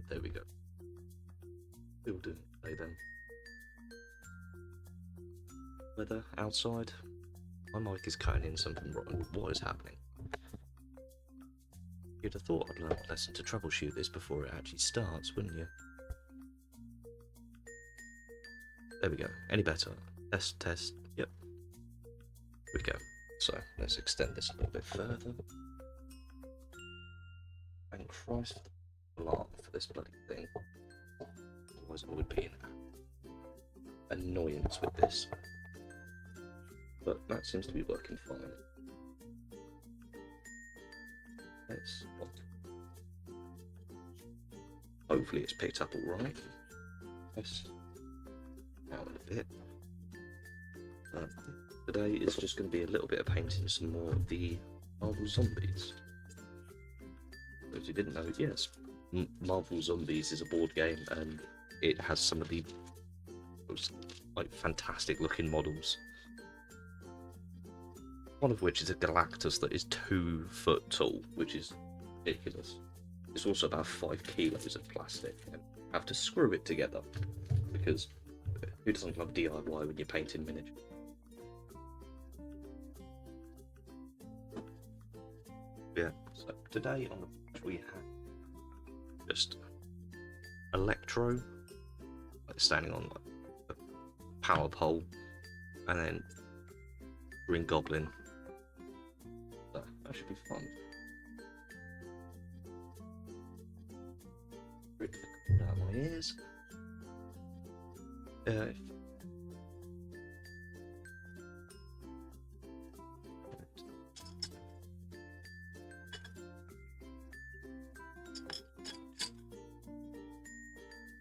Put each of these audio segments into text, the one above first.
There we go. We'll do it today then. Weather outside. My mic is cutting in something wrong. What is happening? You'd have thought I'd learned a lesson to troubleshoot this before it actually starts, wouldn't you? There we go. Any better? Test. Yep. Here we go. So, let's extend this a little bit further. Thank Christ for the alarm for this bloody thing. Otherwise I would be an annoyance with this. But that seems to be working fine. Let's look. Hopefully it's picked up alright. Yes. Out a bit. Today is just going to be a little bit of painting some more of the Marvel Zombies. If you didn't know, yes, Marvel Zombies is a board game and it has some of the most fantastic looking models. One of which is a Galactus that is 2 foot tall, which is ridiculous. It's also about 5 kilos of plastic, and you have to screw it together, because who doesn't love DIY when you're painting miniatures? Yeah, so today on the page we have just Electro, standing on a power pole, and then Green Goblin. So that should be fun. Out my ears.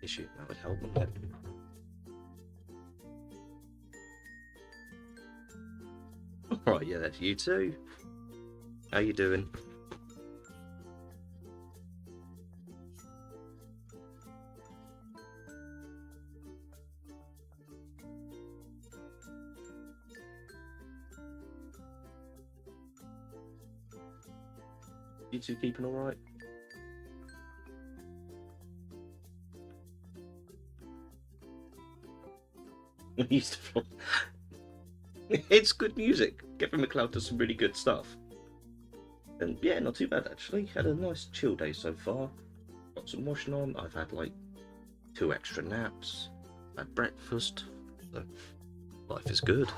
Issue, that would help, wouldn't it? Alright, yeah, that's you too. How you doing? You two keeping alright? We used to vlog. It's good music. Kevin MacLeod does some really good stuff. And yeah, not too bad actually. Had a nice chill day so far. Got some washing on. I've had like 2 extra naps. Had breakfast. So life is good.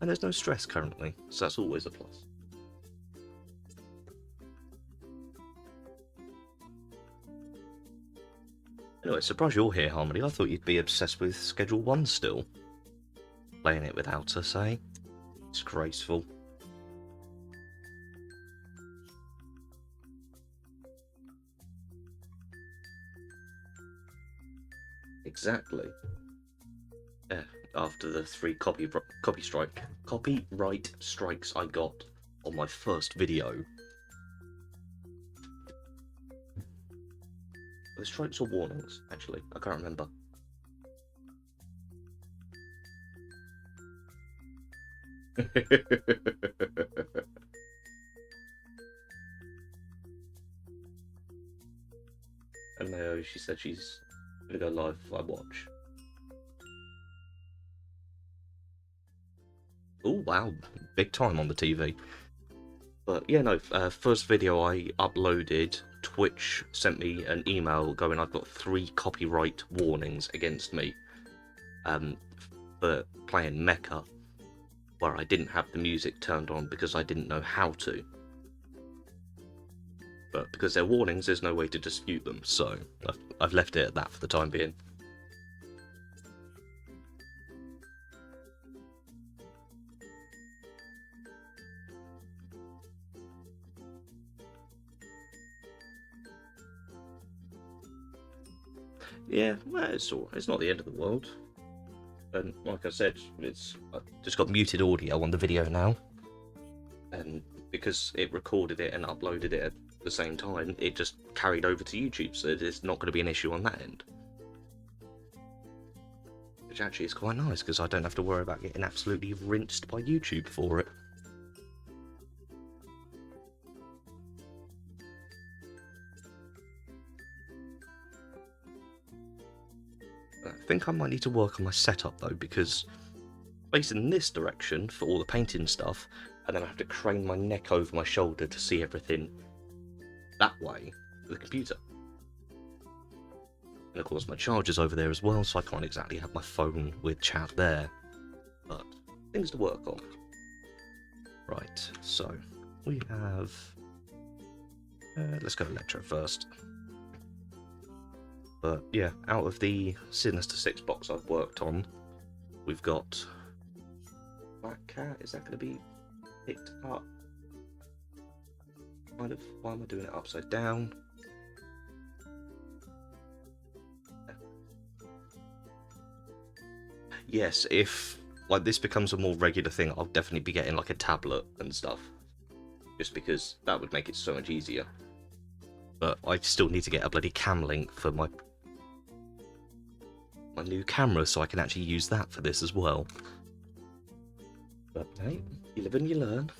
And there's no stress currently, so that's always a plus. Anyway, surprised you're here, Harmony. I thought you'd be obsessed with Schedule 1 still. Playing it without us, eh? Disgraceful. Exactly. Yeah, after the 3 copyright strikes I got on my first video. The strikes or warnings, actually? I can't remember. And Mayo, she said she's gonna go live if I watch. Oh wow, big time on the TV. But yeah, no, first video I uploaded, Twitch sent me an email going I've got 3 copyright warnings against me for playing Mecha, where I didn't have the music turned on because I didn't know how to. But because they're warnings, there's no way to dispute them, so I've left it at that for the time being. Yeah, well, it's alright. It's not the end of the world. And like I said, I've just got muted audio on the video now. And because it recorded it and uploaded it at the same time, it just carried over to YouTube, so there's not going to be an issue on that end. Which actually is quite nice, because I don't have to worry about getting absolutely rinsed by YouTube for it. I think I might need to work on my setup though, because facing this direction for all the painting stuff, and then I have to crane my neck over my shoulder to see everything that way for the computer. And of course my charger's over there as well, so I can't exactly have my phone with chat there. But things to work on. Right, so we have... let's go Electro first. But yeah, out of the Sinister 6 box I've worked on, we've got Black Cat. Is that going to be picked up? Kind of. Why am I doing it upside down? Yes, if like this becomes a more regular thing, I'll definitely be getting like a tablet and stuff, just because that would make it so much easier. But I still need to get a bloody cam link for my new camera, so I can actually use that for this as well. But hey, you live and you learn.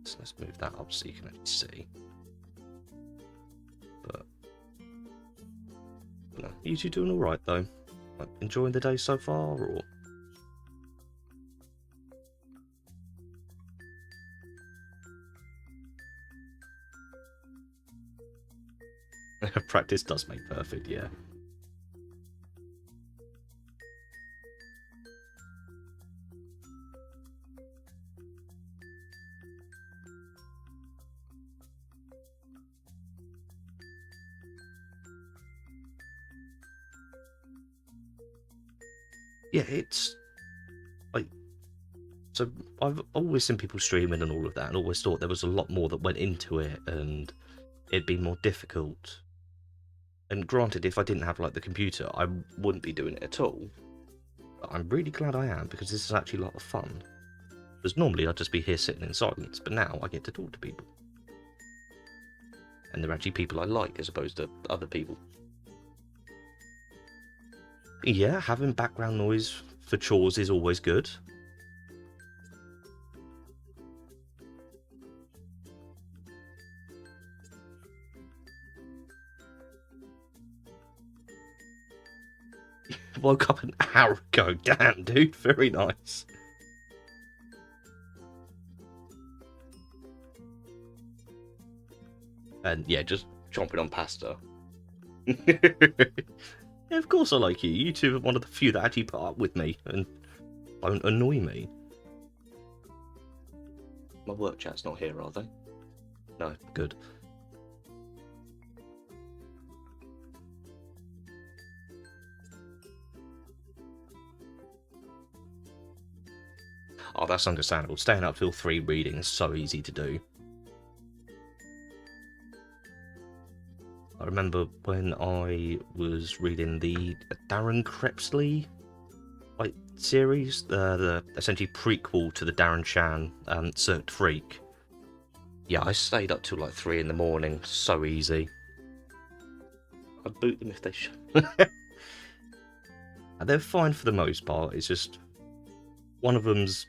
So let's move that up so you can actually see. But no, you two doing all right though? Like, enjoying the day so far, or? Practice does make perfect, yeah. Yeah, it's like, so I've always seen people streaming and all of that, and always thought there was a lot more that went into it, and it'd be more difficult. And granted, if I didn't have like the computer, I wouldn't be doing it at all. But I'm really glad I am, because this is actually a lot of fun. Because normally I'd just be here sitting in silence, but now I get to talk to people. And they're actually people I like, as opposed to other people. Yeah, having background noise for chores is always good. Woke up an hour ago. Damn, dude. Very nice. And yeah, just chomping on pasta. Yeah, of course I like you. You two are one of the few that actually put up with me and don't annoy me. My work chat's not here, are they? No, good. Oh, that's understandable. Staying up till 3 reading is so easy to do. I remember when I was reading the Darren Crepsley series, the essentially prequel to the Darren Shan Circuit Freak. Yeah, I stayed up till like 3 in the morning. So easy. I'd boot them if they should. They're fine for the most part. It's just one of them's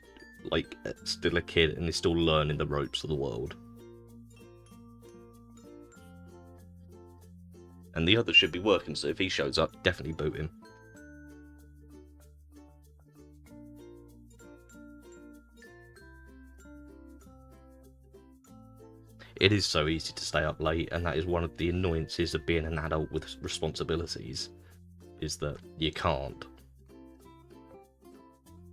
like still a kid and is still learning the ropes of the world. And the other should be working, so if he shows up, definitely boot him. It is so easy to stay up late, and that is one of the annoyances of being an adult with responsibilities, is that you can't.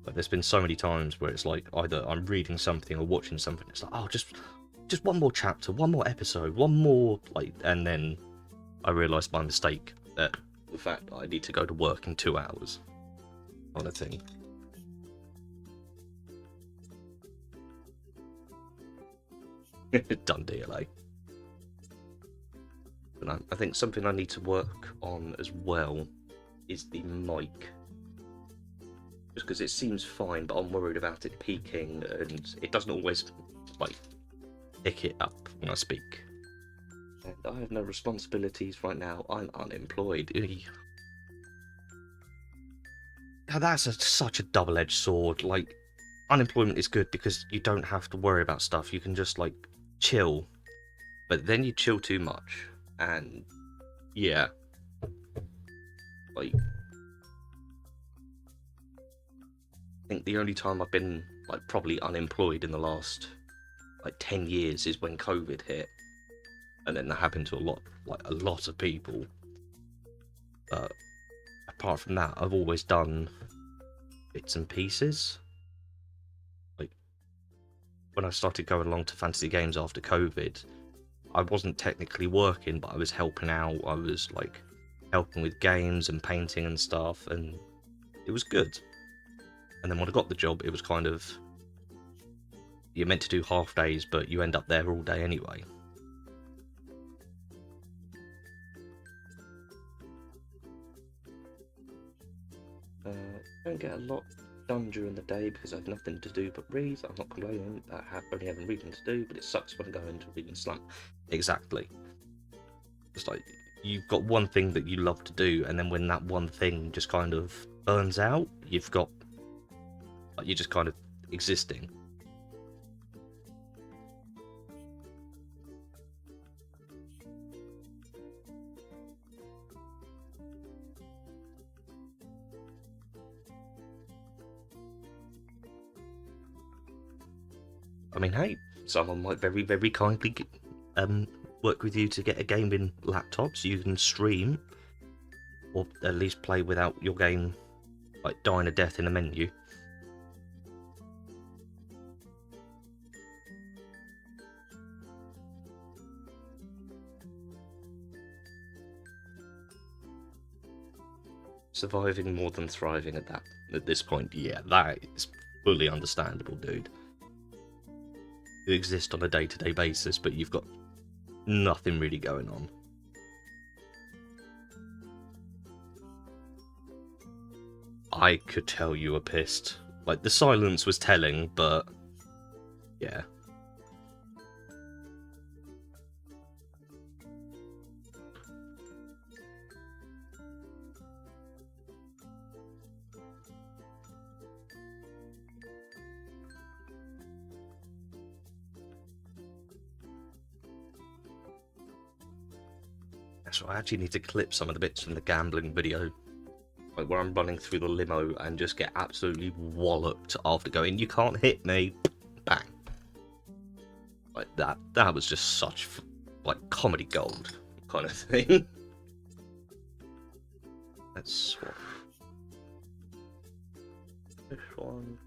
Like, there's been so many times where it's like, either I'm reading something or watching something, it's like, oh, just one more chapter, one more episode, one more, like, and then I realised by mistake that the fact that I need to go to work in 2 hours on a thing. Done deal, eh? But I think something I need to work on as well is the mic. Just because it seems fine, but I'm worried about it peaking, and it doesn't always, like, pick it up when I speak. And I have no responsibilities right now. I'm unemployed. that's such a double-edged sword. Like, unemployment is good because you don't have to worry about stuff. You can just, like, chill. But then you chill too much. And, yeah. Like, I think the only time I've been, like, probably unemployed in the last, like, 10 years is when COVID hit. And then that happened to a lot of people. But apart from that, I've always done bits and pieces. Like, when I started going along to fantasy games after COVID, I wasn't technically working, but I was helping out. I was, like, helping with games and painting and stuff, and it was good. And then when I got the job, it was kind of, you're meant to do half days, but you end up there all day anyway. I don't get a lot done during the day because I have nothing to do but read. I'm not complaining that I only having reading to do, but it sucks when I go into a reading slump. Exactly. It's like, you've got one thing that you love to do, and then when that one thing just kind of burns out, you've got, like, you're just kind of existing. I mean, hey, someone might very, very kindly work with you to get a gaming laptop so you can stream, or at least play without your game, like, dying a death in the menu. Surviving more than thriving at this point, yeah, that is fully understandable, dude. You exist on a day-to-day basis, but you've got nothing really going on. I could tell you were pissed. Like, the silence was telling, but yeah. So I actually need to clip some of the bits from the gambling video, like where I'm running through the limo and just get absolutely walloped after going, "You can't hit me," bang. Like that. That was just such, like, comedy gold kind of thing. Let's swap this one.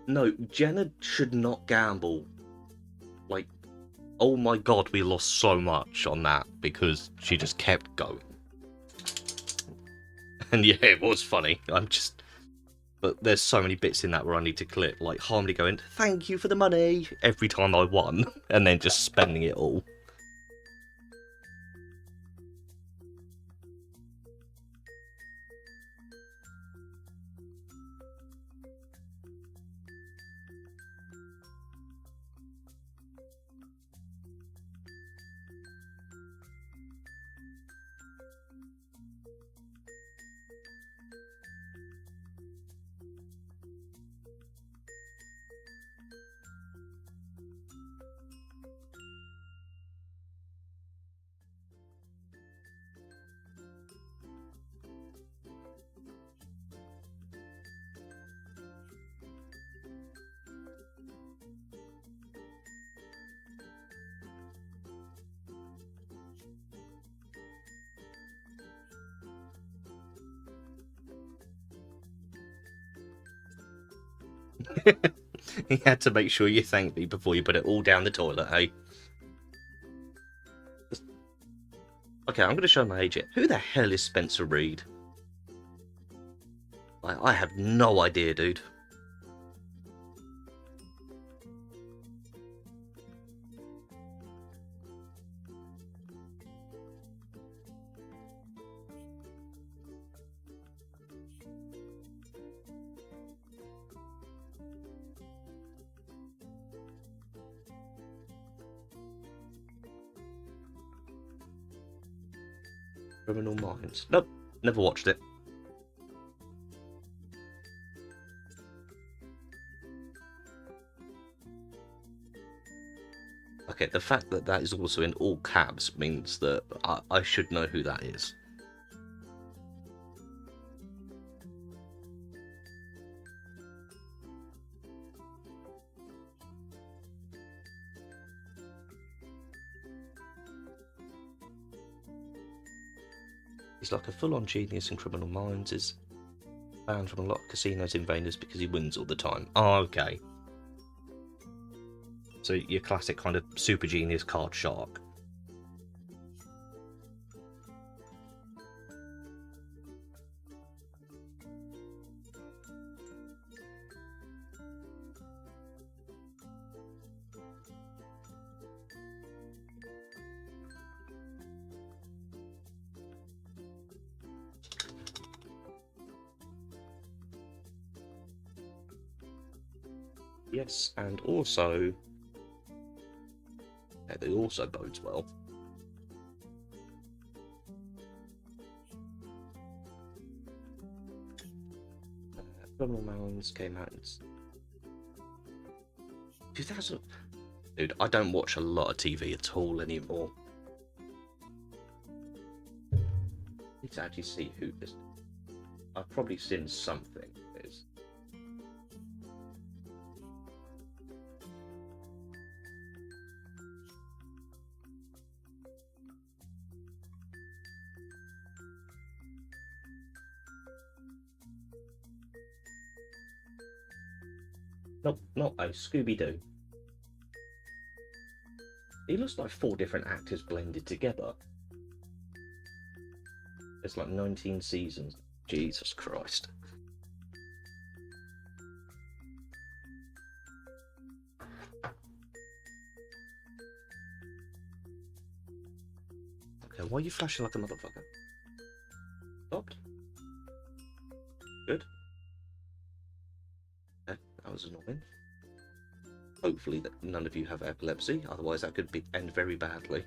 No, Jenna should not gamble. Like, oh my god, we lost so much on that because she just kept going. And yeah, it was funny. But there's so many bits in that where I need to clip, like Harmony going, "Thank you for the money," every time I won, and then just spending it all. You had to make sure you thanked me before you put it all down the toilet, hey? Okay, I'm going to show my age here. Who the hell is Spencer Reid? I have no idea, dude. Criminal Minds. Nope, Never watched it. Okay, the fact that that is also in all caps means that I should know who that is. He's like a full-on genius in Criminal Minds, is banned from a lot of casinos in Vegas because he wins all the time. Oh, okay. So your classic kind of super genius card shark. Yes, and also... yeah, they also bodes well. Criminal Minds came out in 2000... Dude, I don't watch a lot of TV at all anymore. I need to actually see who this... I've probably seen something. It's... Nope, not a Scooby-Doo. He looks like 4 different actors blended together. It's like 19 seasons. Jesus Christ. Okay, why are you flashing like a motherfucker? Stopped. Good. Okay, that was annoying. Hopefully that none of you have epilepsy, otherwise that could end very badly.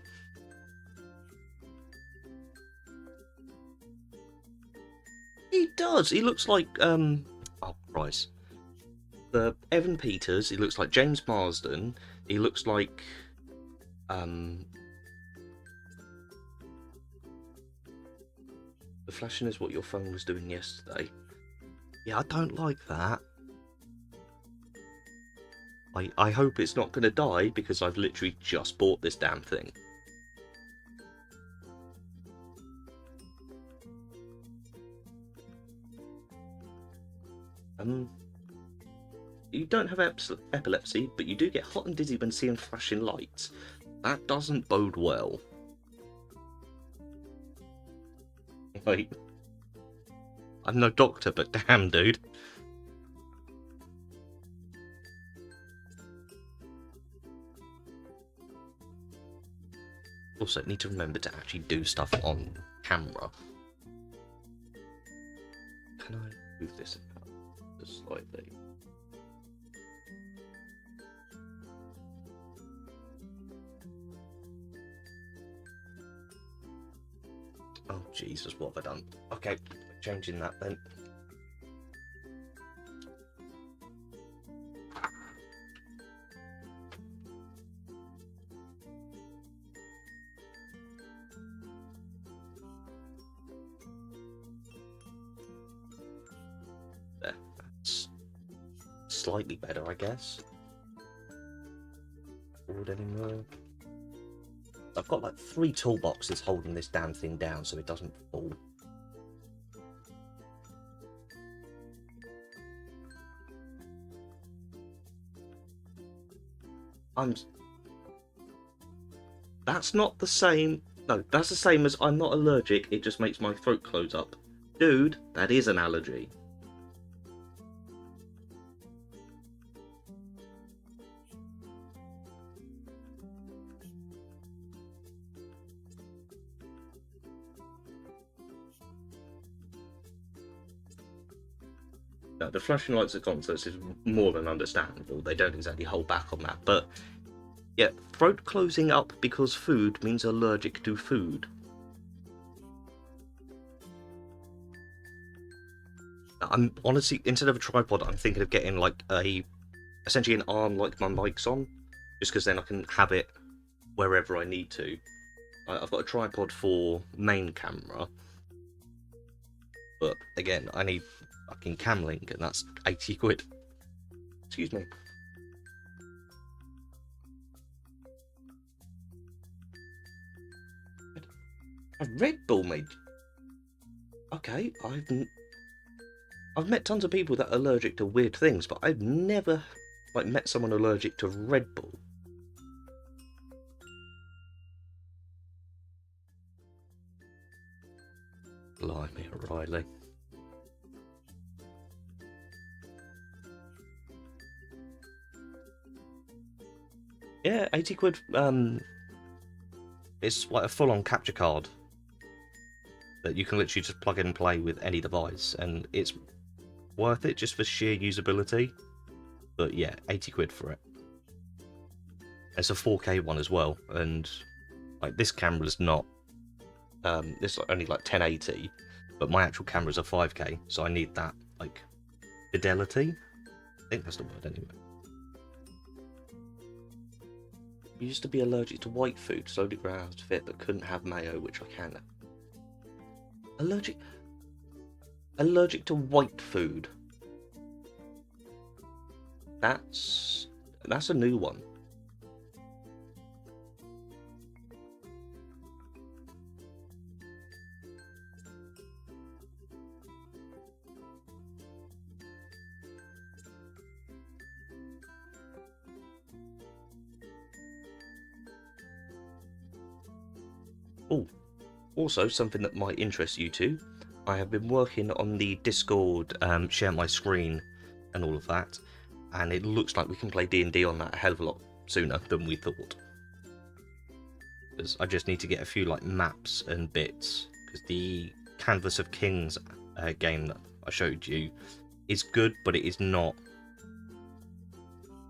He does! He looks like, oh Christ. The Evan Peters, he looks like James Marsden, he looks like, The flashing is what your phone was doing yesterday. Yeah, I don't like that. I hope it's not going to die, because I've literally just bought this damn thing. You don't have epilepsy, but you do get hot and dizzy when seeing flashing lights. That doesn't bode well. Wait. I'm no doctor, but damn, dude. Also, need to remember to actually do stuff on camera. Can I move this just slightly? Oh Jesus, what have I done? Okay, changing that then. There, that's slightly better, I guess. Forward anymore. I've got like 3 toolboxes holding this damn thing down so it doesn't fall. That's not the same. No, that's the same as I'm not allergic, it just makes my throat close up. Dude, that is an allergy. No, the flashing lights at concerts is more than understandable. They don't exactly hold back on that, but yeah, throat closing up because food means allergic to food. I'm honestly, instead of a tripod, I'm thinking of getting like essentially an arm like my mic's on, just because then I can have it wherever I need to. I've got a tripod for main camera, but again, I need fucking cam link, and that's 80 quid. Excuse me. A Red Bull made. Okay, I've met tons of people that are allergic to weird things, but I've never like met someone allergic to Red Bull. Blimey, O'Reilly. Yeah, 80 quid. It's like a full-on capture card that you can literally just plug in and play with any device, and it's worth it just for sheer usability. But yeah, 80 quid for it. It's a 4K one as well, and like this camera's not. This is only like 1080, but my actual camera's a 5K, so I need that like fidelity. I think that's the word anyway. I used to be allergic to white food, slowly grew out of it, but couldn't have mayo, which I can. Allergic to white food. That's a new one. Oh, also something that might interest you two. I have been working on the Discord, share my screen, and all of that, and it looks like we can play D&D on that a hell of a lot sooner than we thought. Because I just need to get a few like maps and bits. Because the Canvas of Kings game that I showed you is good, but it is not.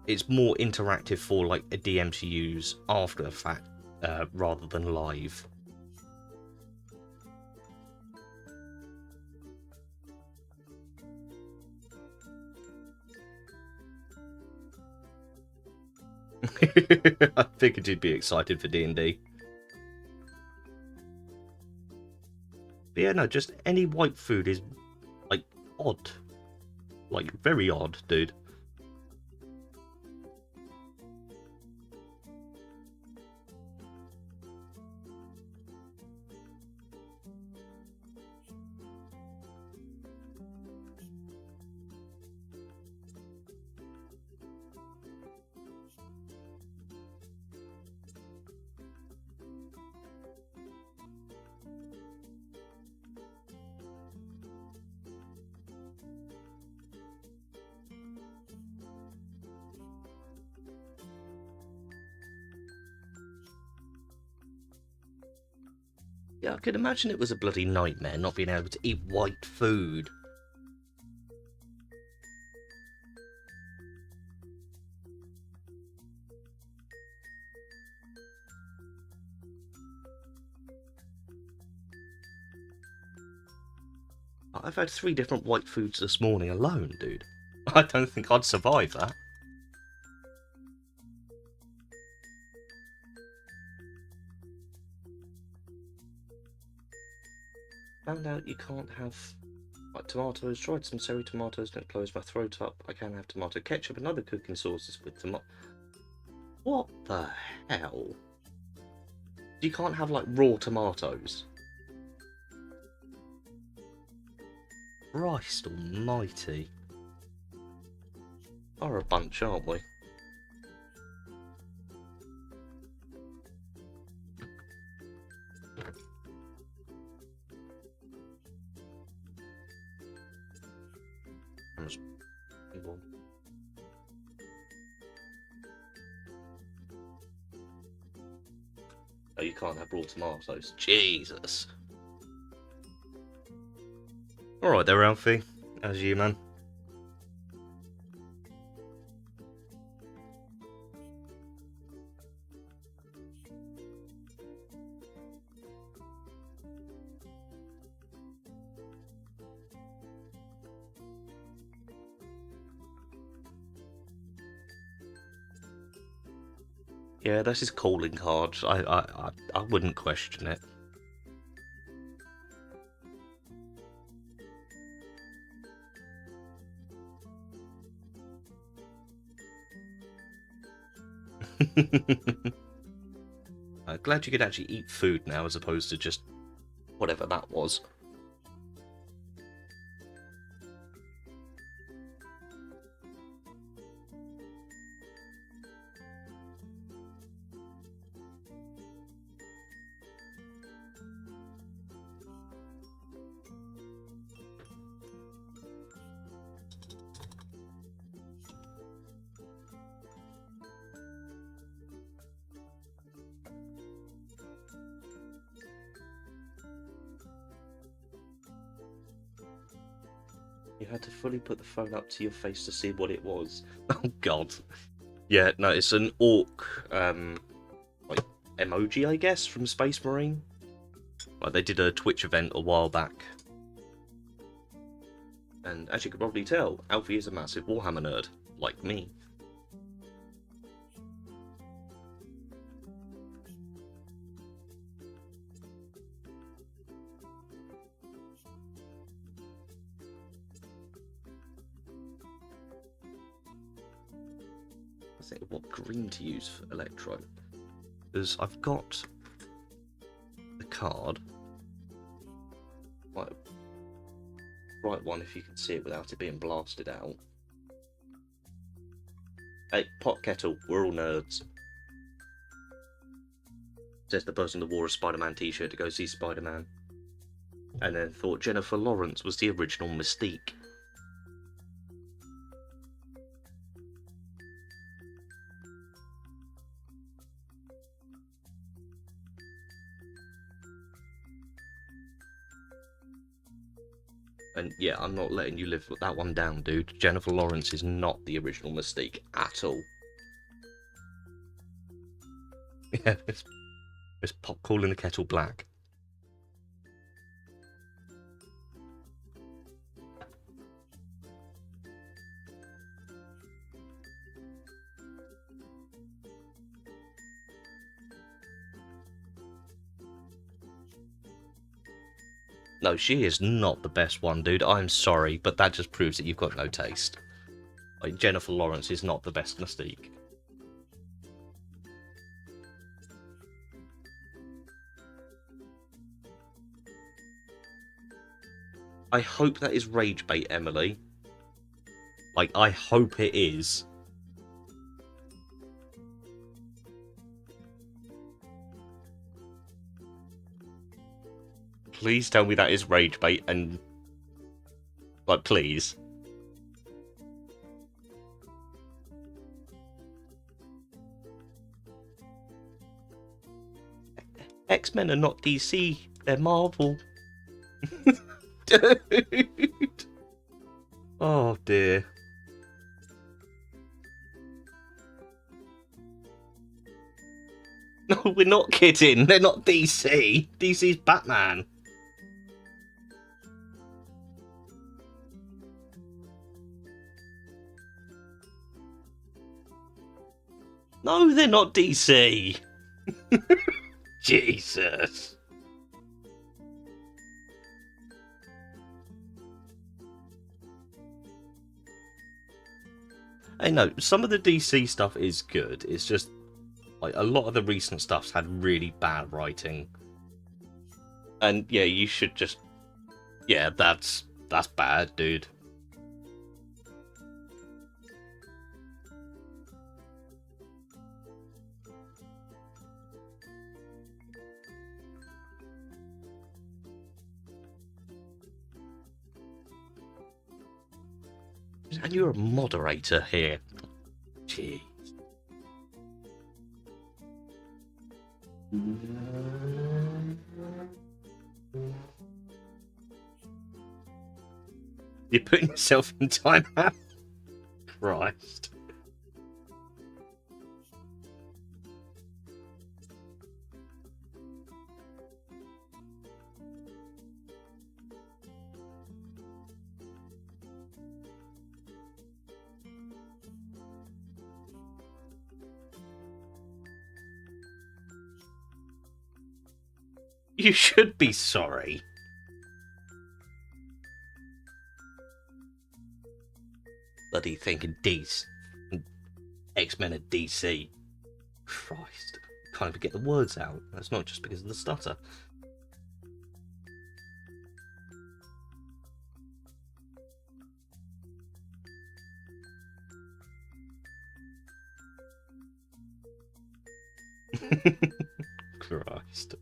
It's more interactive for like a DM to use after the fact rather than live. I figured you'd be excited for D&D. But yeah, no, just any white food is like odd. Like very odd, dude. Yeah, I could imagine it was a bloody nightmare not being able to eat white food. I've had 3 different white foods this morning alone, dude. I don't think I'd survive that. Found out you can't have like tomatoes. Tried some cherry tomatoes, don't close my throat up. I can have tomato ketchup and other cooking sauces with tomato. What the hell? You can't have like raw tomatoes. Christ almighty. We're a bunch, aren't we? Oh, you can't have raw tomatoes. Jesus. Alright there, Alfie. How's you, man? Yeah, that's his calling card. I wouldn't question it. I'm glad you could actually eat food now as opposed to just whatever that was. You had to fully put the phone up to your face to see what it was. Oh god. Yeah, no, it's an orc, like, emoji, I guess, from Space Marine. Like, they did a Twitch event a while back. And as you can probably tell, Alfie is a massive Warhammer nerd, like me. I think what green to use for Electro. Because I've got the card. Like, right one if you can see it without it being blasted out. Hey, pot kettle, we're all nerds. Says the person that wore a Spider-Man t-shirt to go see Spider-Man. And then thought Jennifer Lawrence was the original Mystique. And yeah, I'm not letting you live that one down, dude. Jennifer Lawrence is not the original Mystique at all. Yeah, it's pop calling the kettle black. No, she is not the best one, dude. I'm sorry, but that just proves that you've got no taste. Like, Jennifer Lawrence is not the best Mystique. I hope that is rage bait, Emily. Like, I hope it is. Please tell me that is rage bait and... like, please. X-Men are not DC, they're Marvel. Dude. Oh dear. No, we're not kidding. They're not DC. DC's Batman. No, they're not DC. Jesus. I know, some of the DC stuff is good. It's just, like, a lot of the recent stuff's had really bad writing. And yeah, you should just... yeah, that's bad, dude. And you're a moderator here. Jeez. You're putting yourself in timeout? Christ. You should be sorry. Bloody thinking X-Men at DC. Christ. Can't even get the words out. That's not just because of the stutter. Christ.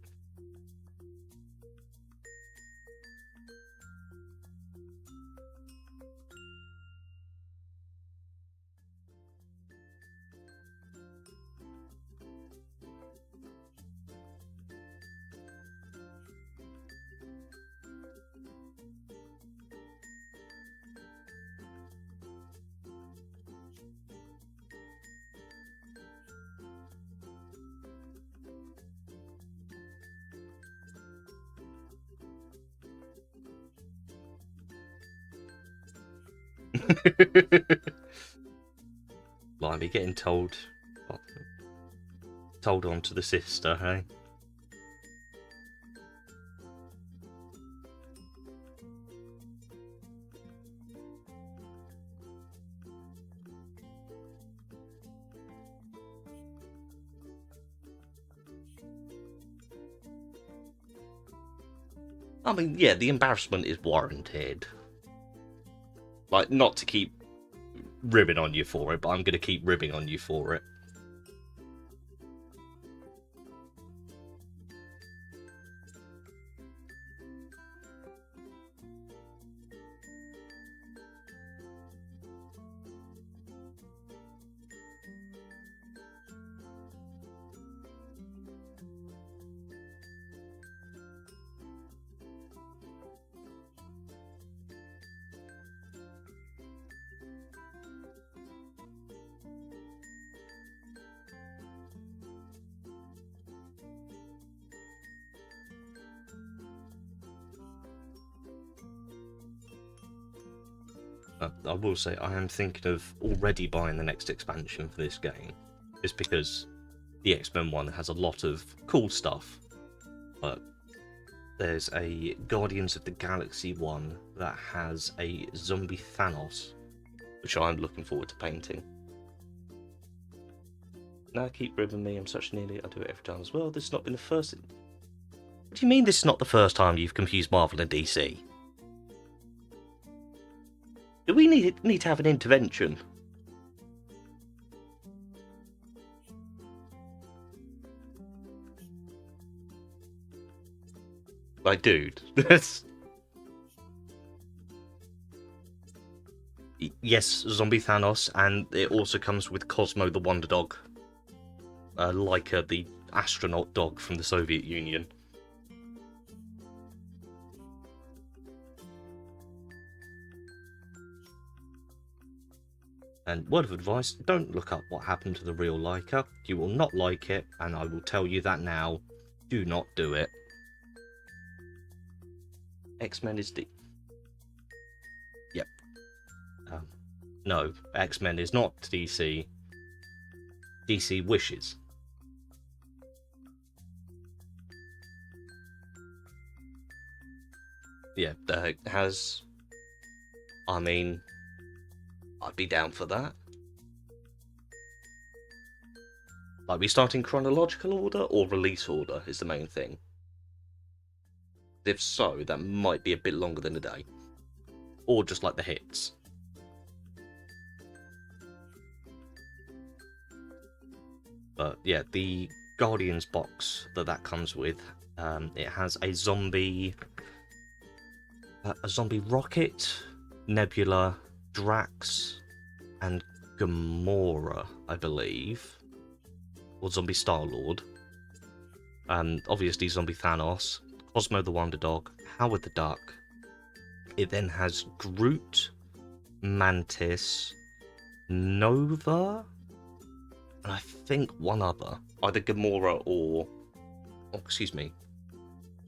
Blimey, getting told on to the sister, hey? I mean, yeah, the embarrassment is warranted. Like, not to keep ribbing on you for it, but I'm going to keep ribbing on you for it. I will say I am thinking of already buying the next expansion for this game, just because the X-Men one has a lot of cool stuff. But there's a Guardians of the Galaxy one that has a zombie Thanos, which I'm looking forward to painting. Now keep ribbing me, I'm such an idiot, I do it every time as well. This has not been the first... What do you mean this is not the first time you've confused Marvel and DC? Do we need to have an intervention? Like, dude, yes, zombie Thanos, and it also comes with Cosmo the Wonder Dog, like the astronaut dog from the Soviet Union. And word of advice, don't look up what happened to the real Leica. You will not like it, and I will tell you that now. Do not do it. X-Men is Yep. No, X-Men is not DC. DC wishes. Yeah, it has... I mean... I'd be down for that. Like, we start in chronological order or release order is the main thing. If so, that might be a bit longer than a day. Or just like the hits. But yeah, the Guardians box that comes with, it has a zombie Rocket, Nebula, Drax, and Gamora, I believe, or zombie Star-Lord. Obviously zombie Thanos, Cosmo the Wonder Dog, Howard the Duck. It then has Groot, Mantis, Nova, and I think one other, either Gamora or,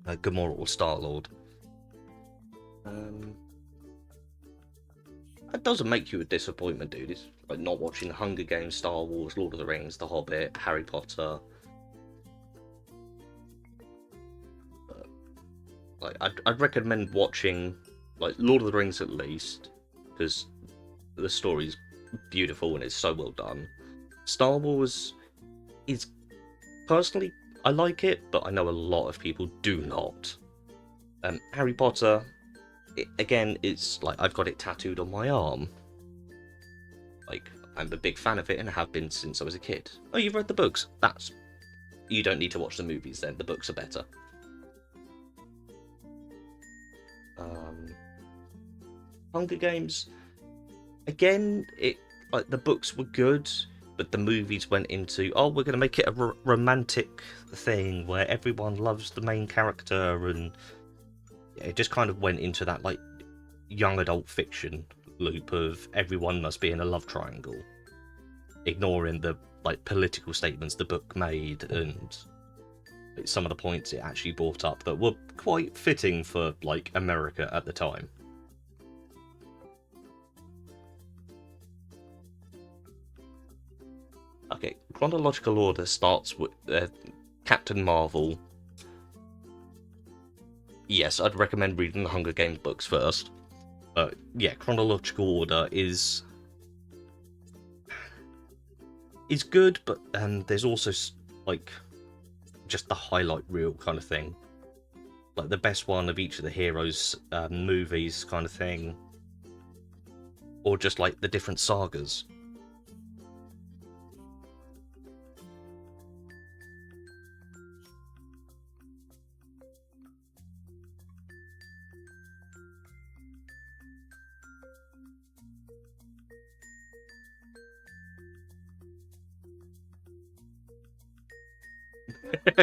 Gamora or Star-Lord. That doesn't make you a disappointment, dude. It's like not watching Hunger Games, Star Wars, Lord of the Rings, The Hobbit, Harry Potter. But like I'd recommend watching like Lord of the Rings at least, because the story's beautiful and it's so well done. Star Wars is, personally, I like it, but I know a lot of people do not. Harry Potter, again, it's like I've got it tattooed on my arm. Like, I'm a big fan of it and have been since I was a kid. Oh, you've read the books? You don't need to watch the movies then, the books are better. Hunger Games, again, like the books were good, but the movies went into, oh, we're going to make it a romantic thing where everyone loves the main character, and it just kind of went into that like young adult fiction loop of everyone must be in a love triangle, ignoring the like political statements the book made and some of the points it actually brought up that were quite fitting for like America at the time. Okay, chronological order starts with Captain Marvel. Yes, I'd recommend reading the Hunger Games books first. But yeah, chronological order is good, but there's also like just the highlight reel kind of thing, like the best one of each of the heroes' movies kind of thing, or just like the different sagas.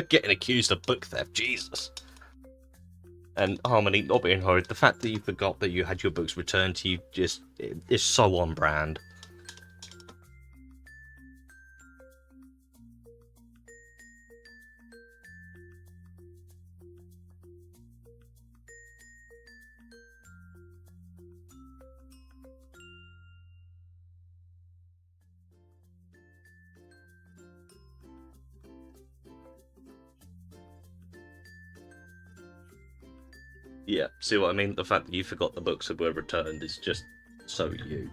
Getting accused of book theft, Jesus. And Harmony, not being horrid, the fact that you forgot that you had your books returned to you just is so on brand. Yeah, see what I mean? The fact that you forgot the books were returned is just so you.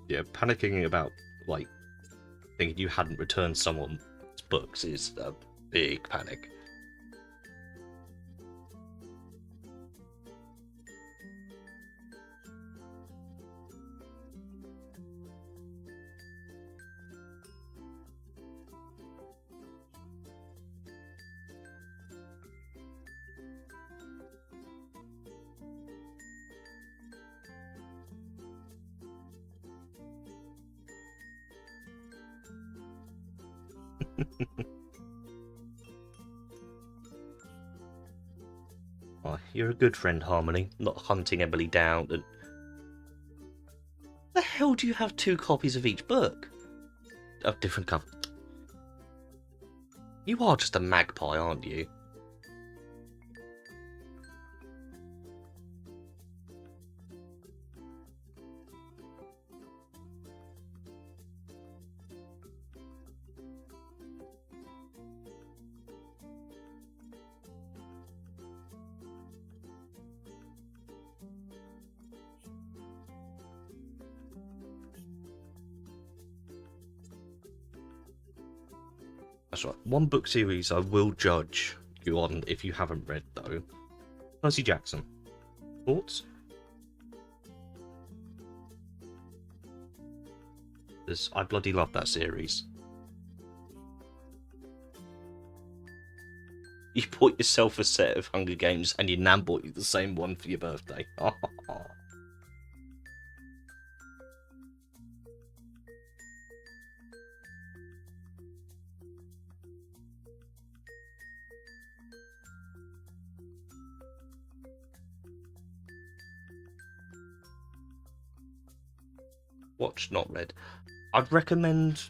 Yeah, panicking about like thinking you hadn't returned someone's books is a big panic. Oh, you're a good friend, Harmony, not hunting Emily down and... The hell do you have 2 copies of each book? Of different covers? You are just a magpie, aren't you? That's right. One book series I will judge you on if you haven't read, though. Percy Jackson. Thoughts? I bloody love that series. You bought yourself a set of Hunger Games, and your nan bought you the same one for your birthday. Watched, not read. I'd recommend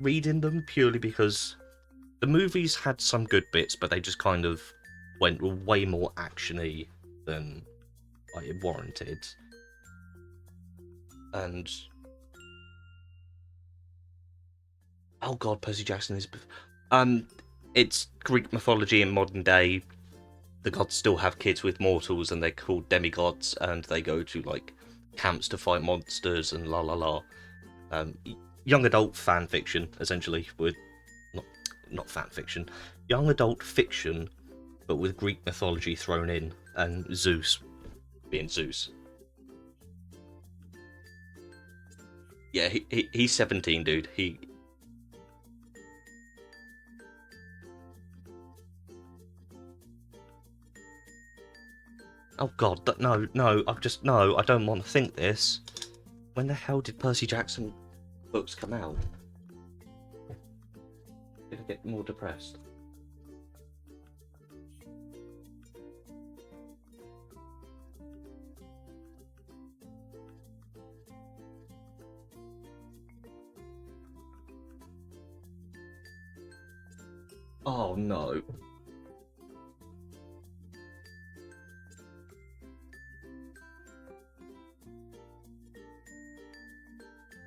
reading them purely because the movies had some good bits, but they just kind of went way more actiony than it warranted. And oh god, Percy Jackson is it's Greek mythology in modern day. The gods still have kids with mortals, and they're called demigods, and they go to like camps to fight monsters and la la la. Um, young adult fan fiction, essentially, with not fan fiction, young adult fiction, but with Greek mythology thrown in, and Zeus being Zeus. Yeah, he's 17, dude. Oh god, no, no, I don't want to think this. When the hell did Percy Jackson books come out? Did I get more depressed? Oh no.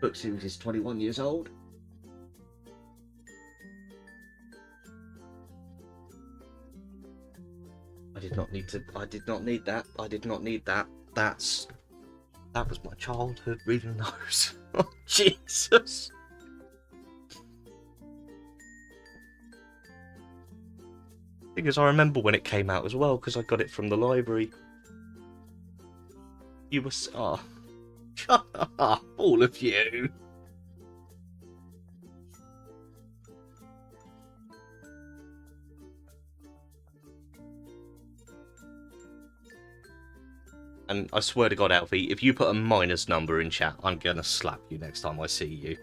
Book series is 21 years old. I did not need to. I did not need that. I did not need that. That was my childhood reading those. Oh, Jesus. Thing is, I remember when it came out as well because I got it from the library. You were oh, shut up, all of you. And I swear to God, Alfie, if you put a minus number in chat, I'm gonna slap you next time I see you.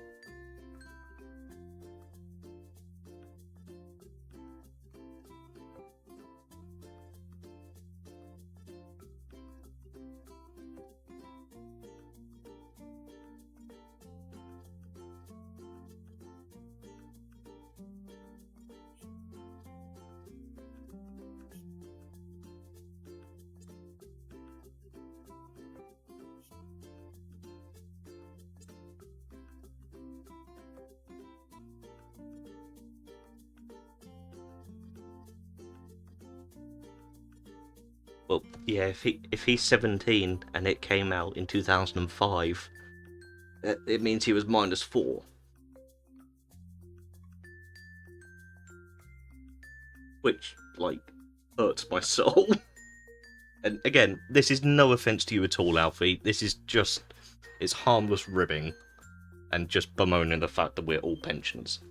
Well, yeah, if he's 17 and it came out in 2005, it means he was -4. Which, like, hurts my soul. And again, this is no offense to you at all, Alfie. This is just, it's harmless ribbing and just bemoaning the fact that we're all pensioners.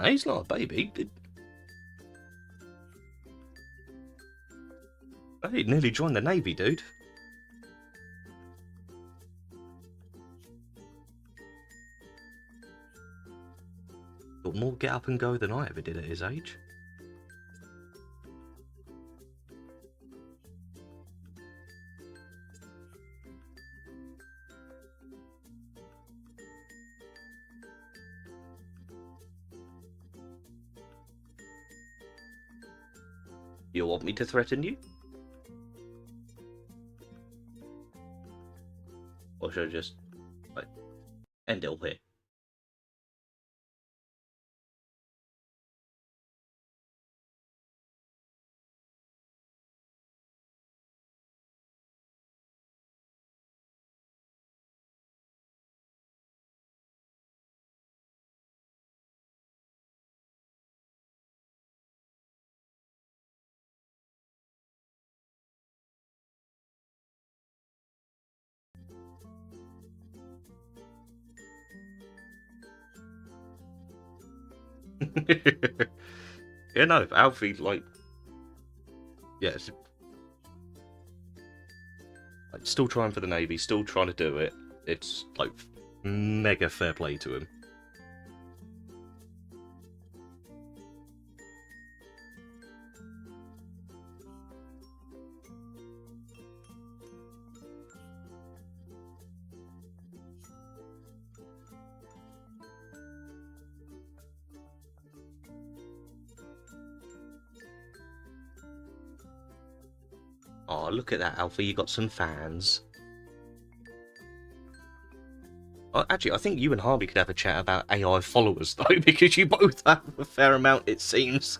He's not a baby. He nearly joined the Navy, dude. Got more get up and go than I ever did at his age. You want me to threaten you? Or should I just, like, end it all here? Yeah, no, Alfie, like, yeah, like, still trying for the Navy, still trying to do it. It's, like, mega fair play to him. Oh, look at that, Alfie, you got some fans. Oh, actually, I think you and Harvey could have a chat about AI followers, though, because you both have a fair amount, it seems.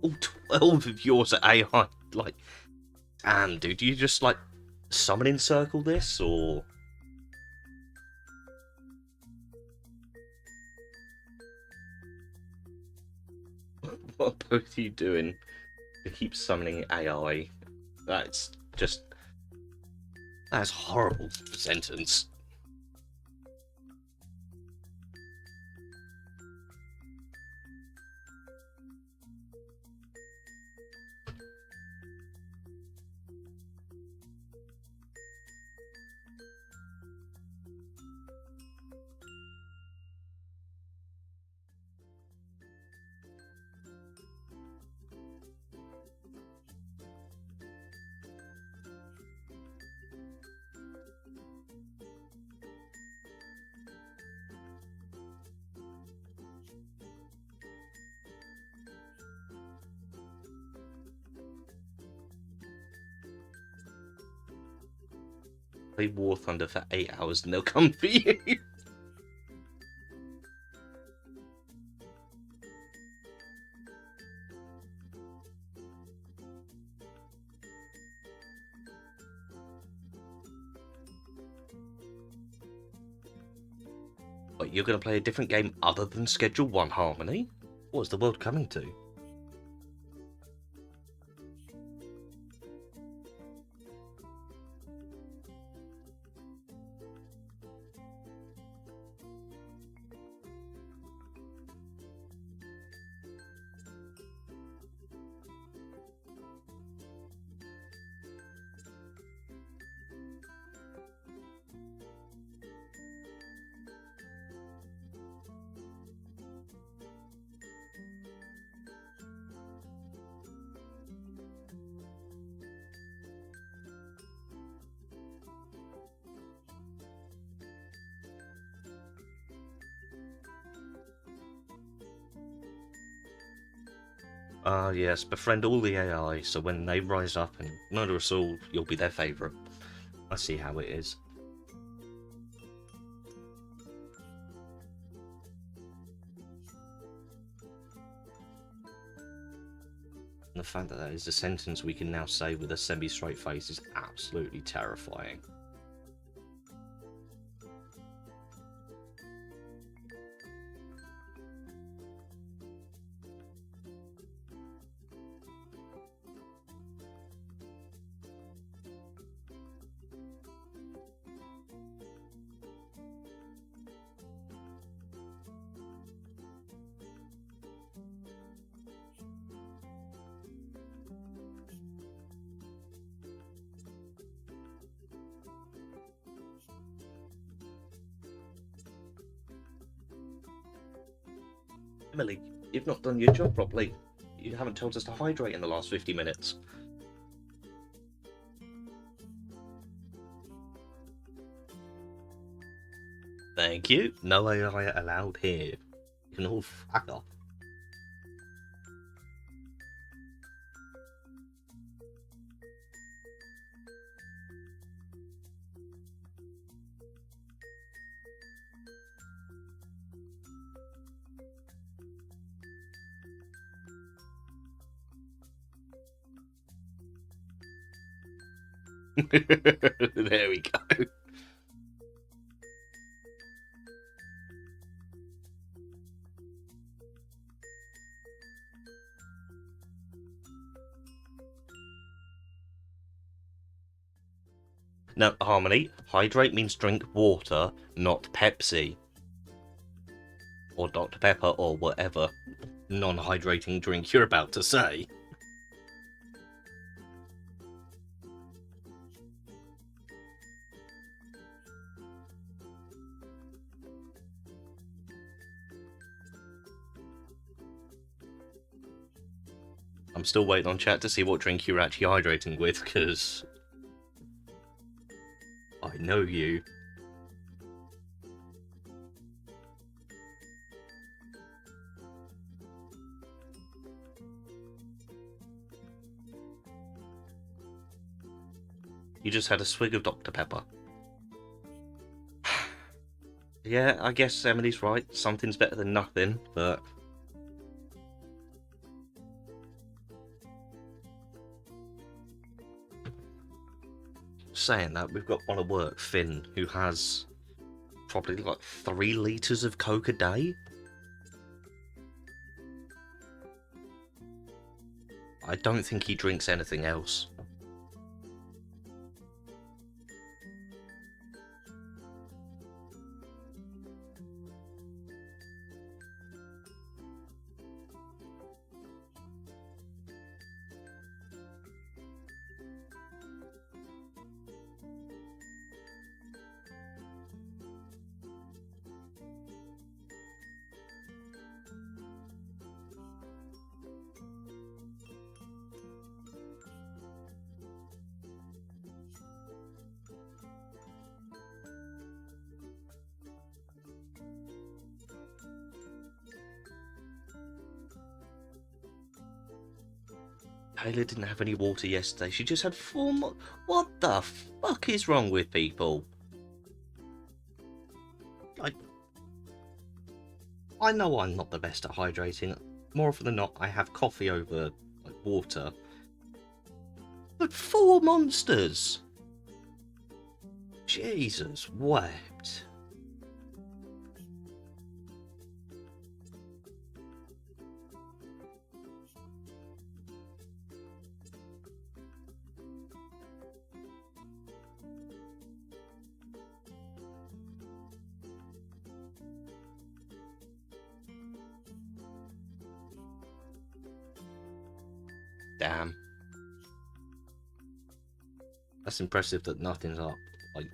All 12 of yours are AI. Like, damn, dude, you just, like, summoning circle this, or... What are both of you doing to keep summoning AI? That's just... That's horrible sentence. Play War Thunder for 8 hours and they'll come for you. What, you're going to play a different game other than Schedule 1 Harmony? What is the world coming to? Ah, yes, befriend all the AI, so when they rise up and murder us all, you'll be their favourite. I see how it is. And the fact that that is a sentence we can now say with a semi-straight face is absolutely terrifying. Emily, you've not done your job properly. You haven't told us to hydrate in the last 50 minutes. Thank you. No AI allowed here. You can all fuck off. There we go. Now, Harmony, hydrate means drink water, not Pepsi. Or Dr. Pepper, or whatever non-hydrating drink you're about to say. I'm still waiting on chat to see what drink you're actually hydrating with, because I know you. You just had a swig of Dr. Pepper. Yeah, I guess Emily's right. Something's better than nothing, but... Saying that, we've got one at work, Finn, who has probably like 3 litres of Coke a day. I don't think he drinks anything else. Taylor didn't have any water yesterday. She just had 4 What the fuck is wrong with people? Like, I know I'm not the best at hydrating. More often than not, I have coffee over like water. But 4 monsters! Jesus wept. Damn. That's impressive that nothing's up. Like,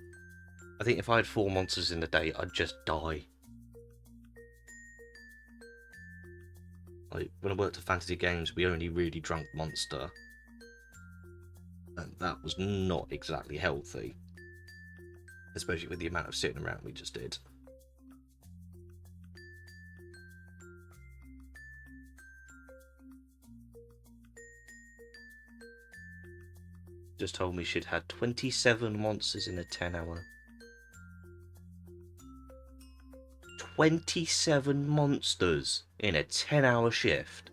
I think if I had 4 monsters in a day, I'd just die. Like, when I worked at Fantasy Games, we only really drank Monster. And that was not exactly healthy. Especially with the amount of sitting around we just did. Just told me she'd had 27 monsters in a 10-hour. 27 monsters in a 10-hour shift.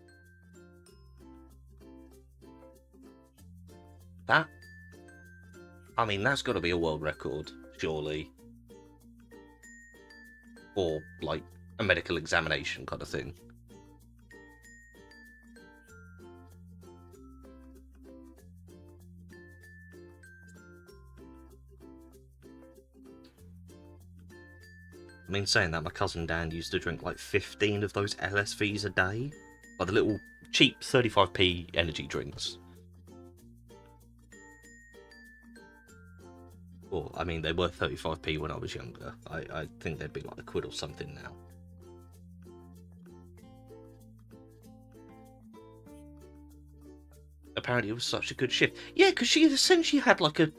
That... I mean, that's got to be a world record, surely. Or, like, a medical examination kind of thing. I mean, saying that, my cousin Dan used to drink like 15 of those LSVs a day. Like the little cheap 35p energy drinks. Well, I mean, they were 35p when I was younger. I think they'd be like a quid or something now. Apparently it was such a good shift. Yeah, because she essentially had like a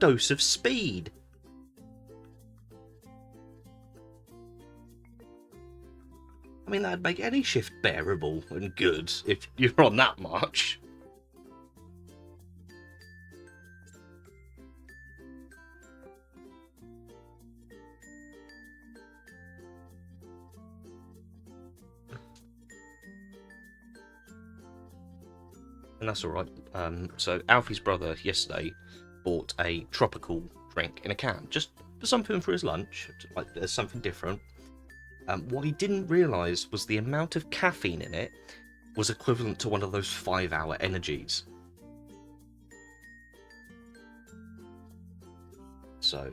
dose of speed. I mean, that'd make any shift bearable and good if you're on that much. And that's alright. So, Alfie's brother, yesterday, bought a tropical drink in a can, just for something for his lunch, like there's something different. What he didn't realise was the amount of caffeine in it was equivalent to one of those 5-hour energies. So,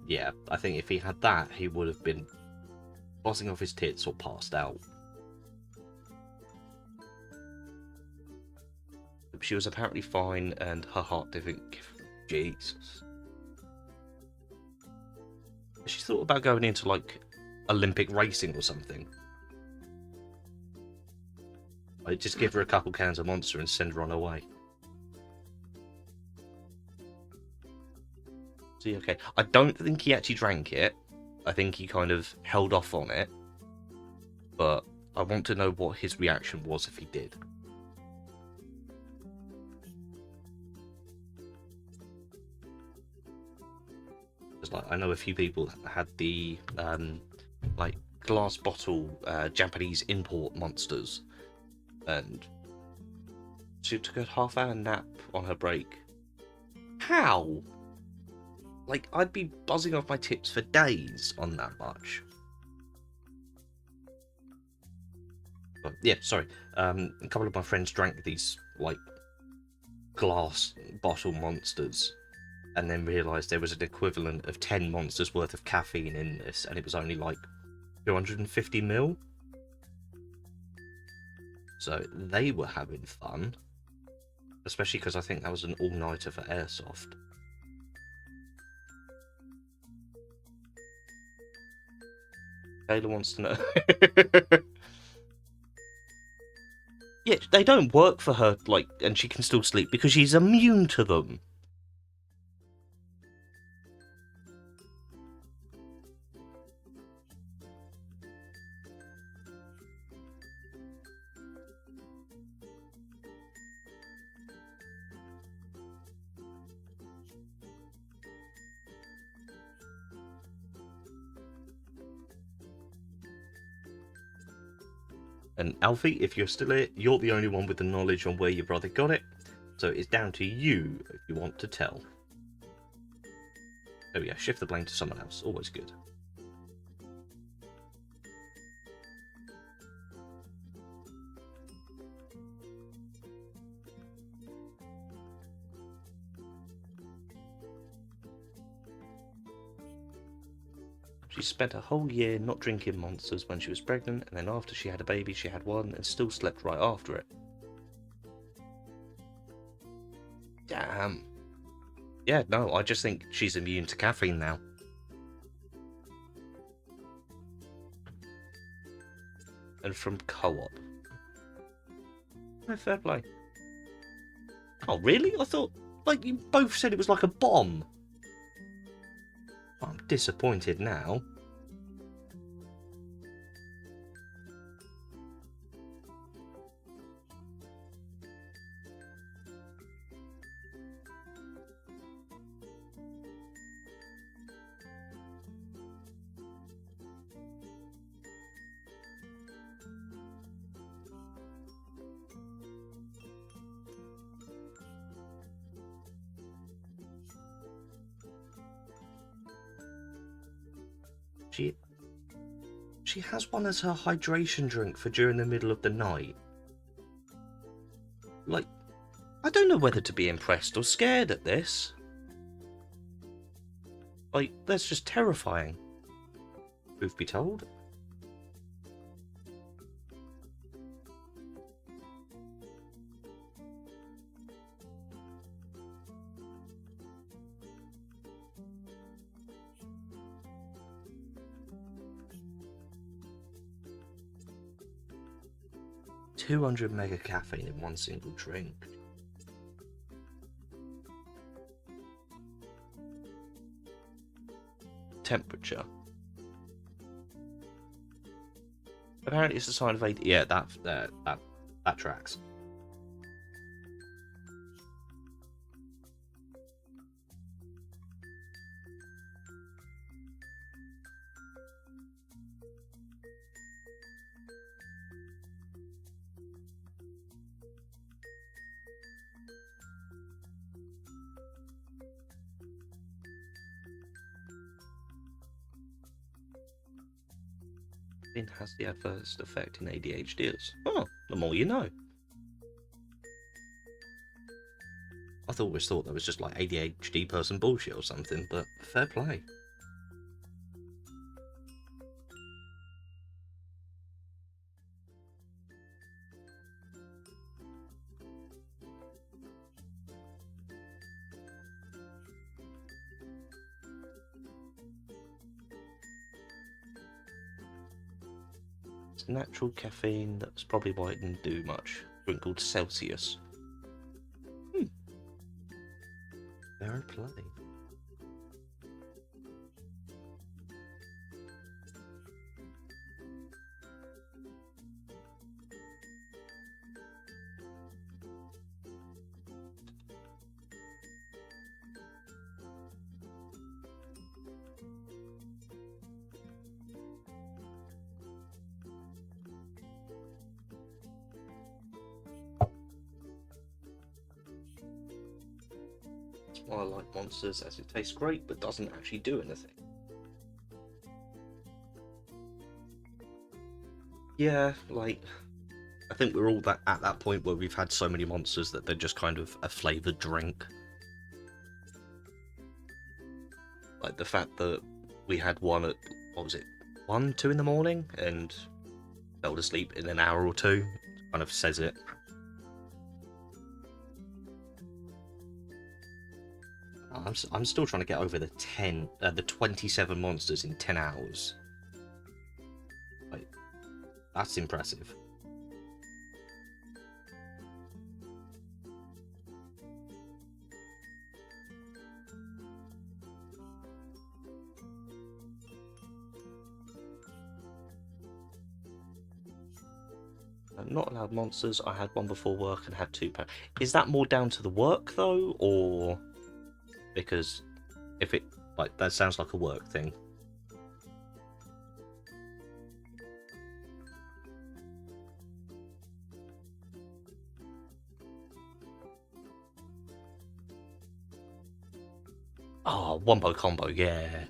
yeah, I think if he had that, he would have been buzzing off his tits or passed out. She was apparently fine, and her heart didn't give. Jesus. She thought about going into, like, Olympic racing or something. I'd just give her a couple cans of Monster and send her on her way. See, okay. I don't think he actually drank it. I think he kind of held off on it. But I want to know what his reaction was if he did. Like, I know a few people had the like glass bottle Japanese import Monsters, and she took a half-hour nap on her break. How? Like, I'd be buzzing off my tips for days on that much. But yeah, sorry. A couple of my friends drank these like glass bottle Monsters, and then realised there was an equivalent of 10 Monsters worth of caffeine in this, and it was only like 250 ml. So they were having fun, especially because I think that was an all-nighter for Airsoft. Taylor wants to know. Yeah, they don't work for her, like, and she can still sleep because she's immune to them. And Alfie, if you're still here, you're the only one with the knowledge on where your brother got it, so it's down to you if you want to tell. Oh yeah, shift the blame to someone else, always good. She spent a whole year not drinking Monsters when she was pregnant, and then after she had a baby, she had one and still slept right after it. Damn. Yeah, no, I just think she's immune to caffeine now. And from Co-op. No, fair play. Oh, really? I thought, like, you both said it was like a bomb. I'm disappointed now. She has one as her hydration drink for during the middle of the night. Like, I don't know whether to be impressed or scared at this. Like, that's just terrifying. Truth be told. $200 mega caffeine in one single drink. Temperature. Apparently it's a sign of AD. Yeah, that tracks. caffeine has the adverse effect in ADHDers. Oh, the more you know. I always thought that was just like ADHD person bullshit or something, but fair play. It's natural caffeine, that's probably why it didn't do much. A drink called Celsius. Fair play. That's why I like Monsters, as it tastes great but doesn't actually do anything. Yeah, like, I think we're all at that point where we've had so many Monsters that they're just kind of a flavoured drink. Like the fact that we had one at, what was it, 1, 2 in the morning and fell asleep in an hour or two, kind of says it. I'm still trying to get over the 27 monsters in 10 hours. Like, that's impressive. Not allowed monsters. I had one before work and had 2 pounds. Is that more down to the work though, or because if it like that sounds like a work thing? Oh, wombo combo, yeah.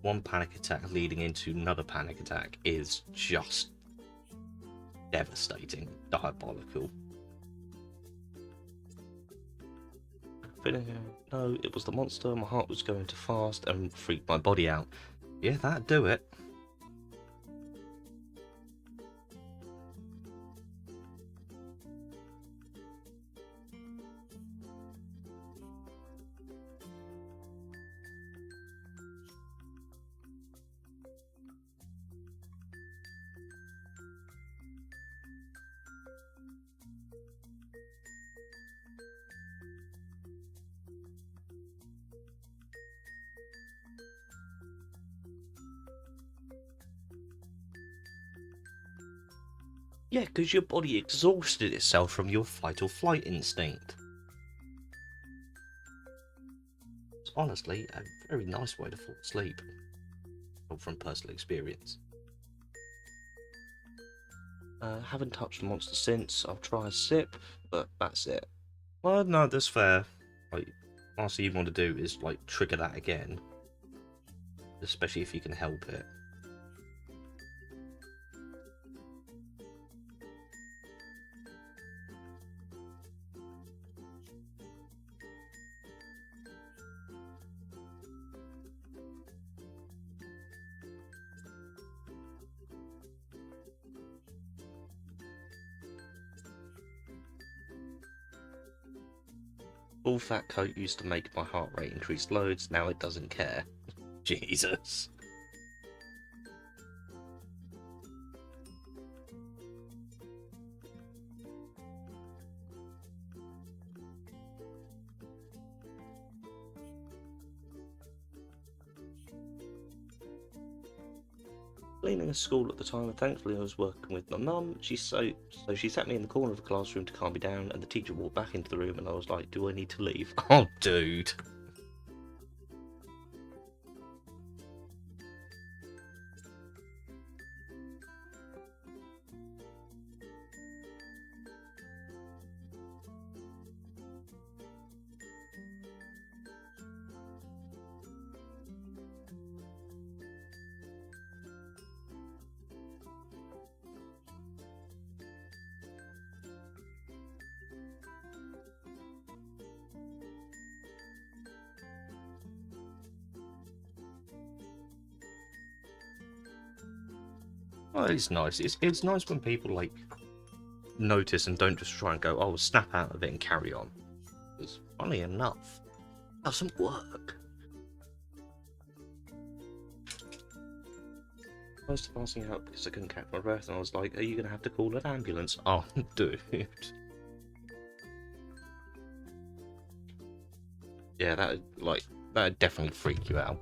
One panic attack leading into another panic attack is just devastating, diabolical. No, it was the monster. My heart was going too fast and freaked my body out. Yeah, that'd do it. Yeah, because your body exhausted itself from your fight or flight instinct. It's honestly a very nice way to fall asleep. From personal experience. Haven't touched a monster since. I'll try a sip, but that's it. Well, no, that's fair. Like, last thing you want to do is like trigger that again, especially if you can help it. Full fat coat used to make my heart rate increase loads, now it doesn't care. Jesus. Cleaning a school at the time, and thankfully I was working with my mum. She sat me in the corner of the classroom to calm me down, and the teacher walked back into the room, and I was like, "Do I need to leave?" Oh, dude. Well, it's nice. It's nice when people like notice and don't just try and go, oh, snap out of it and carry on. Because funny enough, it doesn't work. I was passing out because I couldn't catch my breath, and I was like, "Are you gonna have to call an ambulance?" Oh, dude. Yeah, that'd definitely freak you out.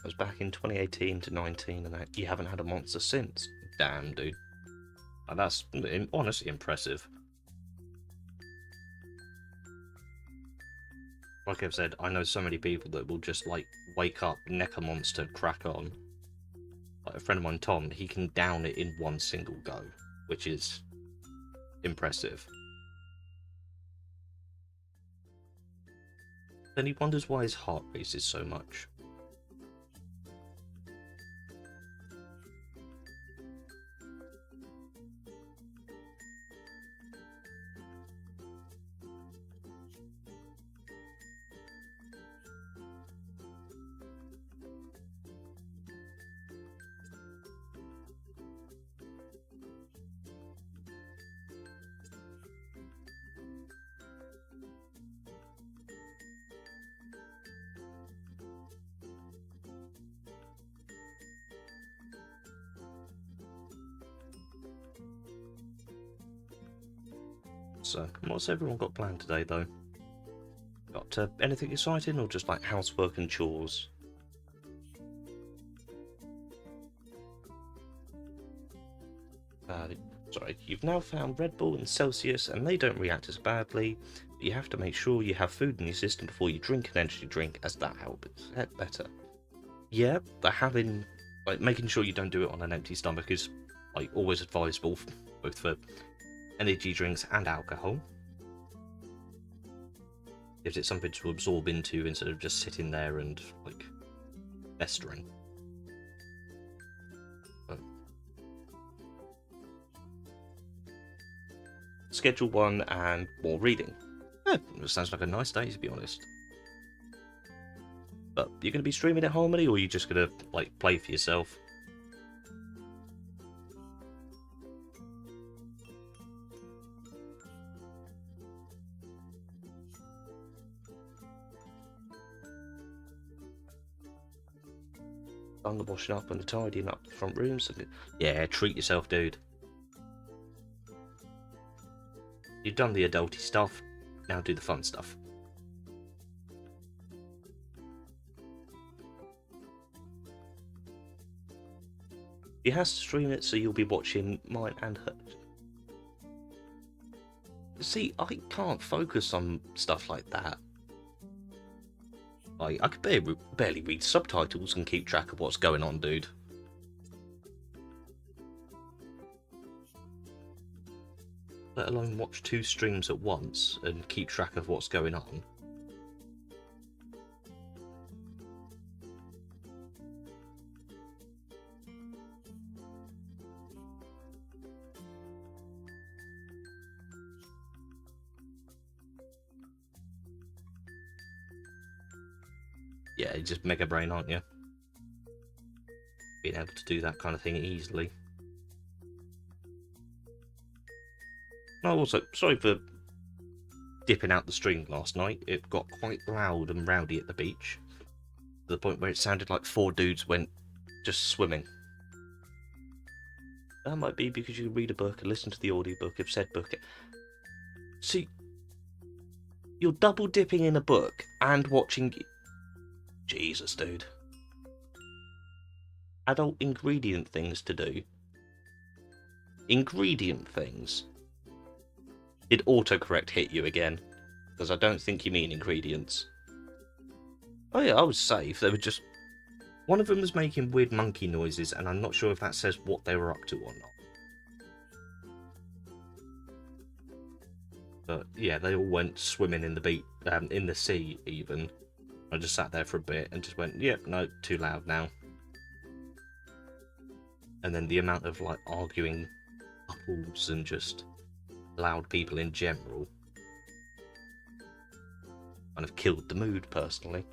I was back in 2018 to 19, and you haven't had a monster since. Damn, dude. That's honestly impressive. Like I've said, I know so many people that will just like wake up, neck a monster, crack on. Like a friend of mine, Tom, he can down it in one single go, which is impressive. Then he wonders why his heart races so much. So, what's everyone got planned today, though? Got anything exciting, or just like housework and chores? Sorry, you've now found Red Bull and Celsius, and they don't react as badly, but you have to make sure you have food in your system before you drink an energy drink, as that helps it better. Yeah, but having, like, making sure you don't do it on an empty stomach is, like, always advisable, both for energy drinks and alcohol. Gives it something to absorb into instead of just sitting there and, like, festering. But Schedule 1 and more reading. Yeah, it sounds like a nice day, to be honest. But you're going to be streaming at Harmony, or are you just going to, like, play for yourself? Done the washing up and the tidying up the front rooms. Yeah, treat yourself, dude. You've done the adulty stuff, now do the fun stuff. He has to stream it, so you'll be watching mine and hers. See, I can't focus on stuff like that. I could barely read subtitles and keep track of what's going on, dude. Let alone watch 2 streams at once and keep track of what's going on. Yeah, you're just mega brain, aren't you? Being able to do that kind of thing easily. Oh, also, sorry for dipping out the stream last night. It got quite loud and rowdy at the beach, to the point where it sounded like 4 dudes went just swimming. That might be because you read a book and listen to the audiobook of said book. See, You're double dipping in a book and watching. Jesus, dude. Adult ingredient things to do. Ingredient things. Did autocorrect hit you again? Because I don't think you mean ingredients. Oh yeah, I was safe. They were just... One of them was making weird monkey noises, and I'm not sure if that says what they were up to or not. But yeah, they all went swimming in the sea even. I just sat there for a bit and just went, yep, no, too loud now. And then the amount of like arguing couples and just loud people in general kind of killed the mood personally.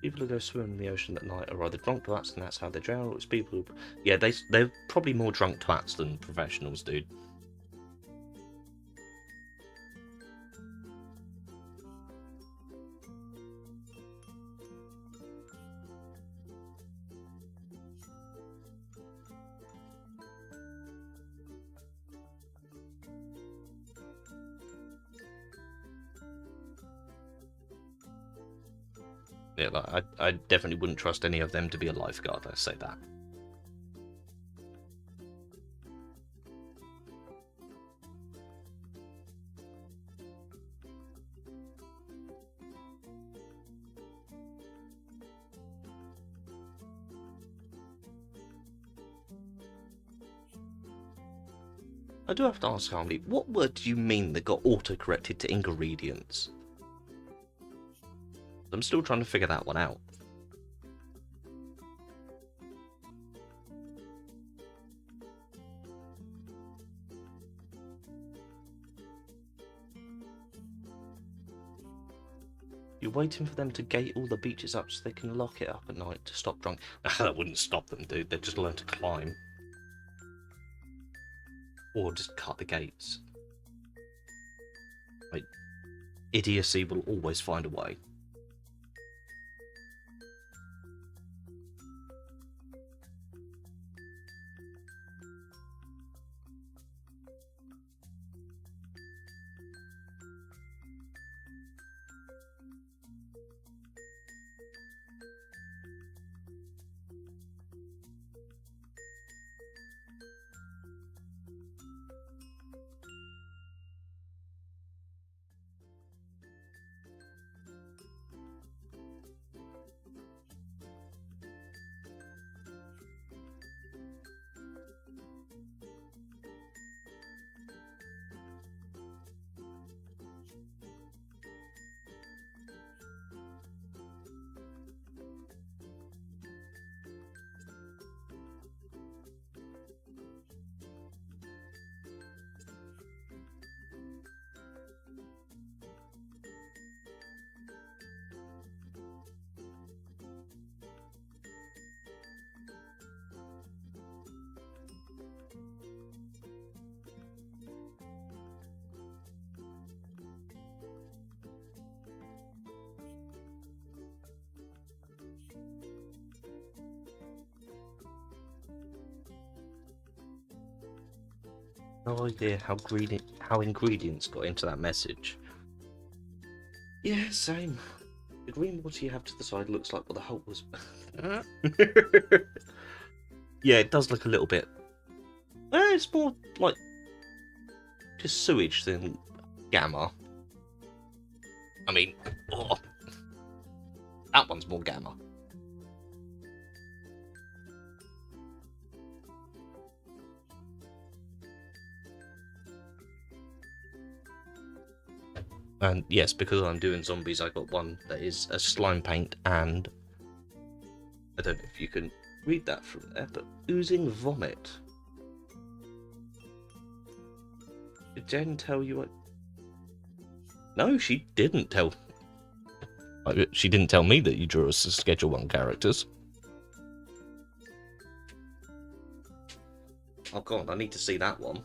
People who go swimming in the ocean at night are either drunk twats and that's how they drown, or it's people who... Yeah, they're probably more drunk twats than professionals, dude. Yeah, like, I definitely wouldn't trust any of them to be a lifeguard, let's say that. I do have to ask, Harmony, what word do you mean that got auto-corrected to ingredients? I'm still trying to figure that one out. You're waiting for them to gate all the beaches up so they can lock it up at night to stop drunk. That wouldn't stop them, dude. They'd just learn to climb. Or just cut the gates. Like, idiocy will always find a way. No idea how ingredients got into that message. Yeah, same. The green water you have to the side looks like what the Hulk was. Yeah, it does look a little bit. It's more like just sewage than gamma. I mean, oh, that one's more gamma. And yes, because I'm doing zombies, I got one that is a slime paint, and I don't know if you can read that from there, but oozing vomit. Did Jen tell you what? No, she didn't tell. She didn't tell me that you drew us as Schedule 1 characters. Oh god, I need to see that one.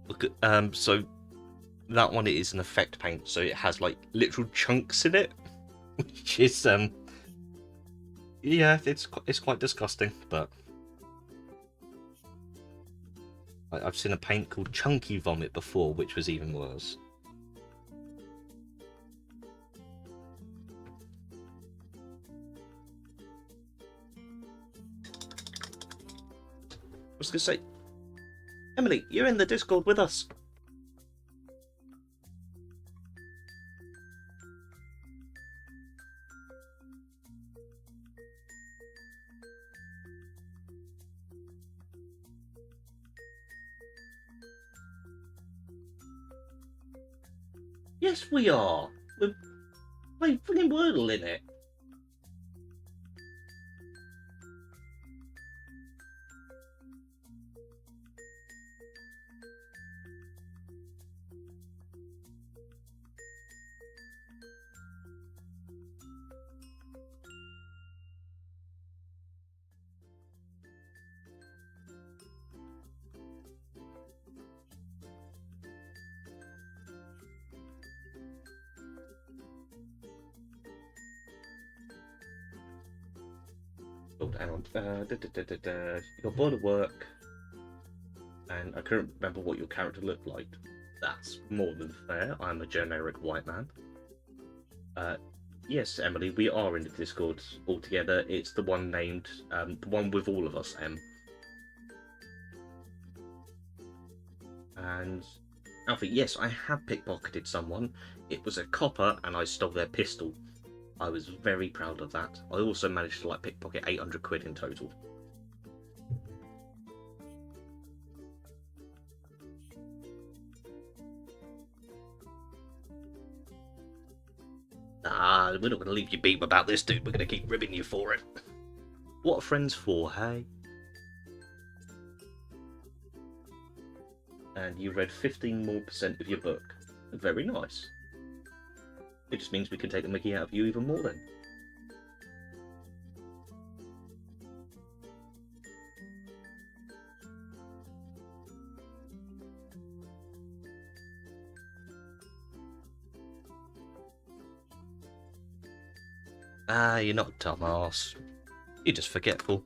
Look at, so that one is an effect paint, so it has like literal chunks in it, which is yeah, it's quite disgusting. But I've seen a paint called Chunky Vomit before, which was even worse. I was gonna say, Emily, you're in the Discord with us. Yes, we are. We're playing friggin' Wordle in it. Oh, hang on. You got bored of work, and I couldn't remember what your character looked like. That's more than fair. I'm a generic white man. Yes, Emily, we are in the Discord all together. It's the one named, the one with all of us, Em. And Alfie, yes, I have pickpocketed someone. It was a copper, and I stole their pistol. I was very proud of that. I also managed to pickpocket 800 quid in total. Nah, we're not going to leave you beat about this, dude. We're going to keep ribbing you for it. What are friends for, hey? And you read 15% more of your book. Very nice. It just means we can take the mickey out of you even more then. Ah, you're not a dumbass. You're just forgetful.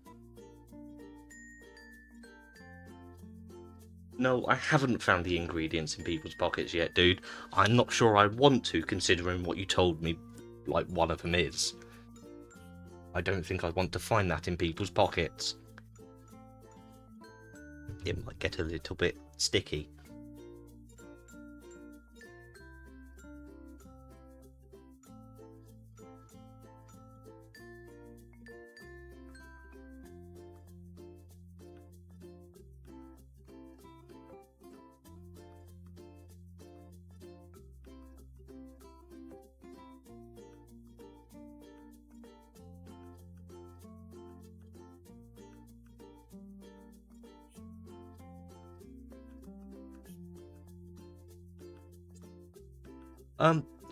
No, I haven't found the ingredients in people's pockets yet, dude. I'm not sure I want to, considering what you told me, one of them is. I don't think I want to find that in people's pockets. It might get a little bit sticky.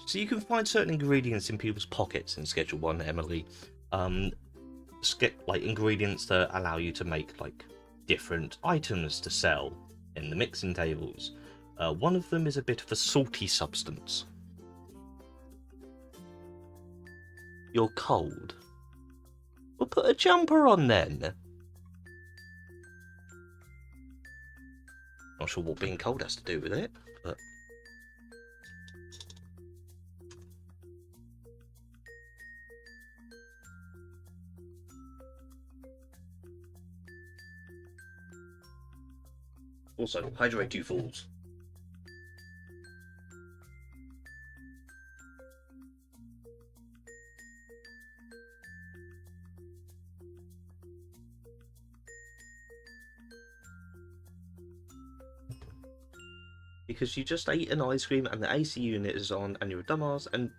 So you can find certain ingredients in people's pockets in Schedule 1, Emily. Ingredients that allow you to make different items to sell in the mixing tables. One of them is a bit of a salty substance. You're cold. Well, put a jumper on then. Not sure what being cold has to do with it, but... Also, hydrate, you fools. Because you just ate an ice cream and the AC unit is on and you're a dumbass and...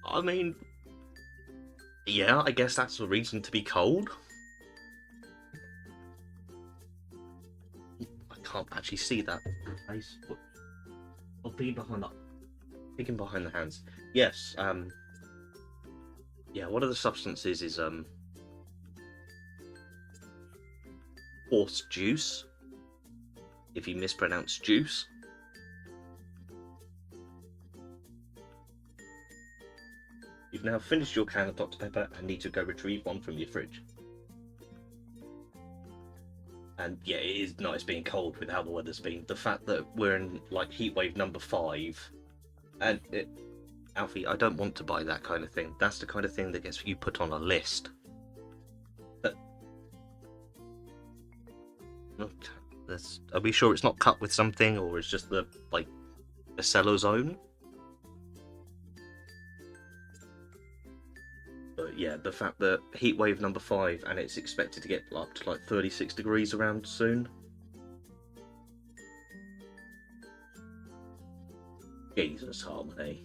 I mean... Yeah, I guess that's a reason to be cold. I can't actually see that face. I'll be behind that. Peeking behind the hands. Yes, yeah, one of the substances is, horse juice. If you mispronounce juice. You've now finished your can of Dr. Pepper and need to go retrieve one from your fridge. And yeah, it is nice being cold with how the weather's been. The fact that we're in like heatwave number 5, and Alfie, I don't want to buy that kind of thing. That's the kind of thing that gets you put on a list. But are we sure it's not cut with something, or it's just the seller's own? But yeah, the fact that heatwave number 5 and it's expected to get up to like 36 degrees around soon. Jesus, Harmony.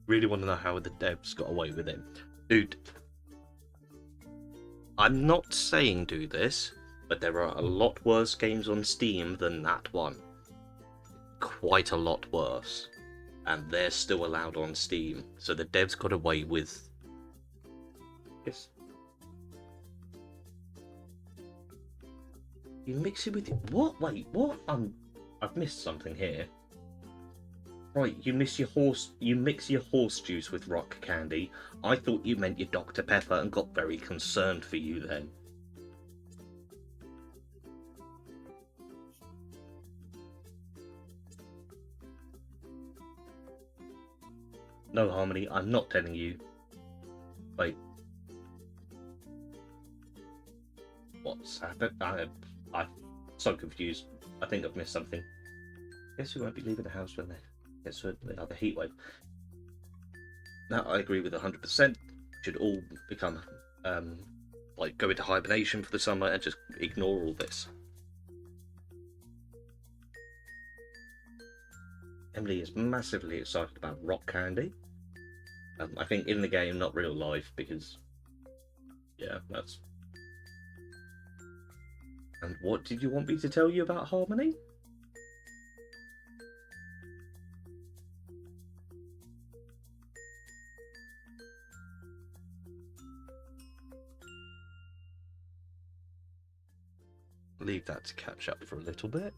Really want to know how the devs got away with it. Dude, I'm not saying do this, but there are a lot worse games on Steam than that one. Quite a lot worse. And they're still allowed on Steam. So the devs got away with... Yes. You mix it with... What? Wait, what? I've missed something here. Right, you mix your horse juice with rock candy. I thought you meant your Dr. Pepper and got very concerned for you then. No, Harmony, I'm not telling you. Wait. What's happened? I'm so confused. I think I've missed something. Guess we won't be leaving the house when they get to another heatwave. Now, I agree with 100%. Should all become, go into hibernation for the summer and just ignore all this. Emily is massively excited about rock candy. I think in the game, not real life, because, yeah, that's... And what did you want me to tell you about Harmony? Leave that to catch up for a little bit.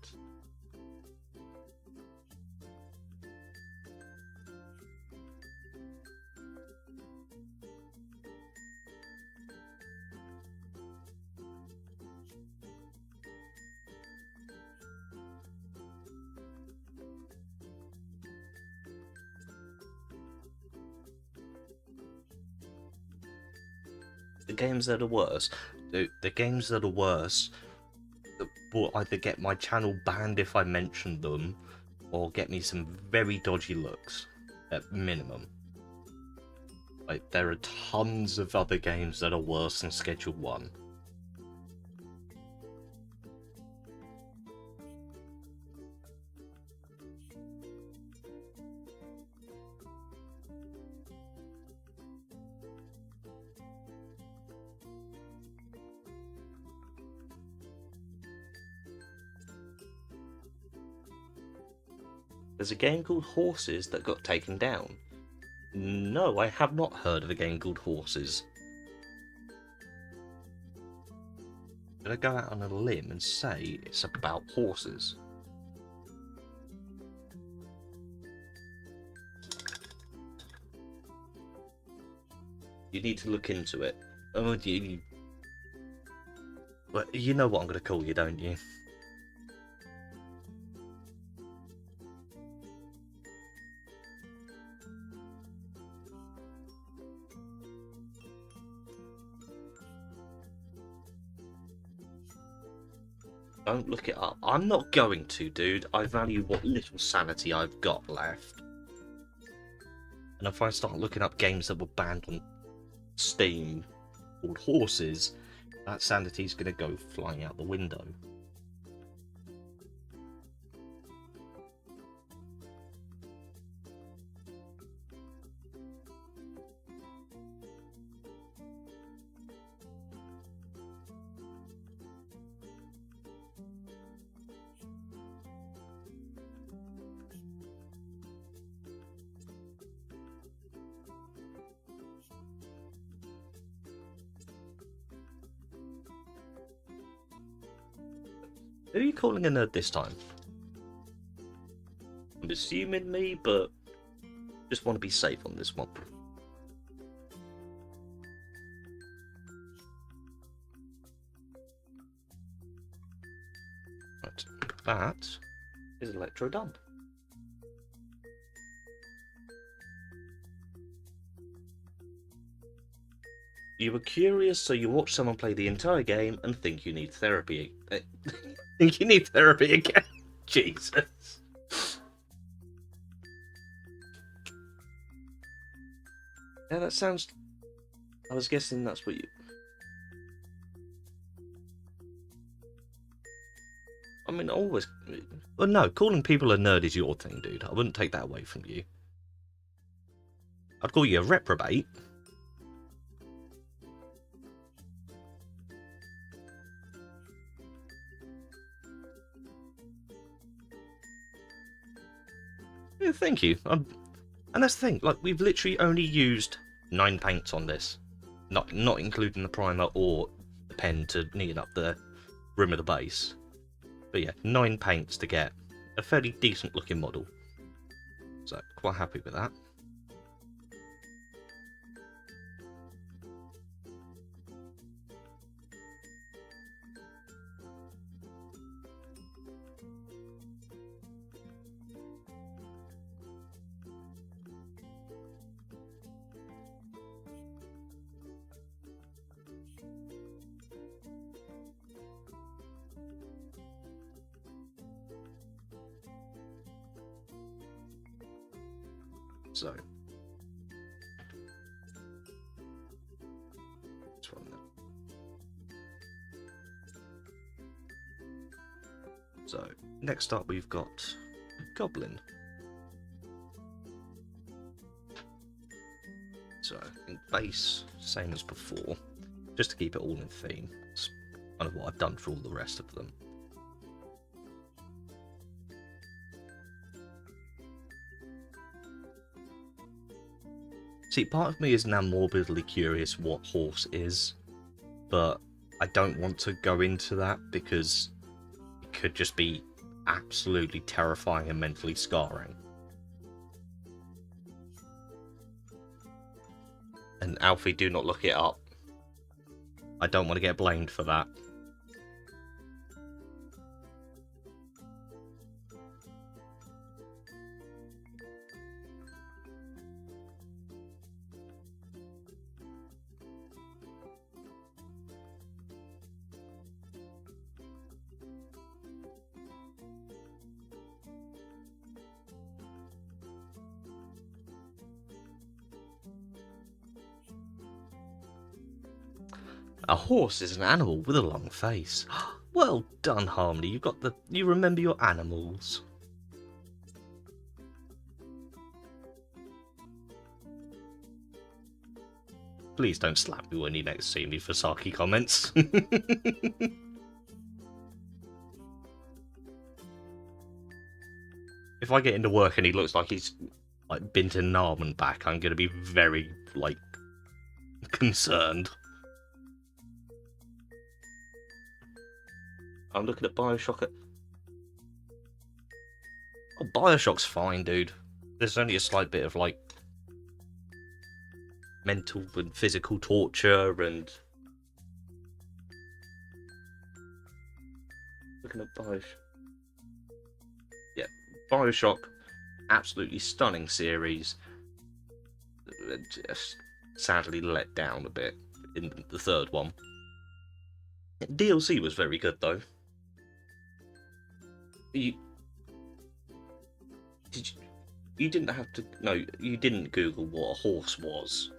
The games that are worse, the games that are worse will either get my channel banned if I mention them, or get me some very dodgy looks, at minimum. Like, there are tons of other games that are worse than Schedule 1. There's a game called Horses that got taken down. No, I have not heard of a game called Horses. Did I go out on a limb and say it's about horses? You need to look into it. Oh, well, you know what I'm going to call you, don't you? Don't look it up. I'm not going to, dude. I value what little sanity I've got left. And if I start looking up games that were banned on Steam called Horses, that sanity's going to go flying out the window. Who are you calling a nerd this time? I'm assuming me, but just want to be safe on this one. Right, that is Electro done. You were curious, so you watch someone play the entire game and think you need therapy. Think you need therapy again? Jesus. Yeah, that sounds... I was guessing that's what you... I mean, always... Well, no, calling people a nerd is your thing, dude. I wouldn't take that away from you. I'd call you a reprobate. Yeah, thank you. And that's the thing, like, we've literally only used 9 paints on this. Not including the primer or the pen to neaten up the rim of the base. But yeah, 9 paints to get a fairly decent looking model. So, quite happy with that. So, this one then. So, next up we've got Goblin. So, in base, same as before, just to keep it all in theme. It's kind of what I've done for all the rest of them. See, part of me is now morbidly curious what horse is, but I don't want to go into that because it could just be absolutely terrifying and mentally scarring. And Alfie, do not look it up. I don't want to get blamed for that. A horse is an animal with a long face. Well done, Harmony. You remember your animals. Please don't slap me when you next see me for sarky comments. If I get into work and he looks like he's like been to Narm and back, I'm gonna be very like concerned. I'm looking at Bioshock. Oh, Bioshock's fine, dude. There's only a slight bit of like mental and physical torture and looking at Bioshock. Yeah, Bioshock, absolutely stunning series. Just sadly let down a bit in the third one. DLC was very good though. You did you didn't have to. No, you didn't Google what a horse was.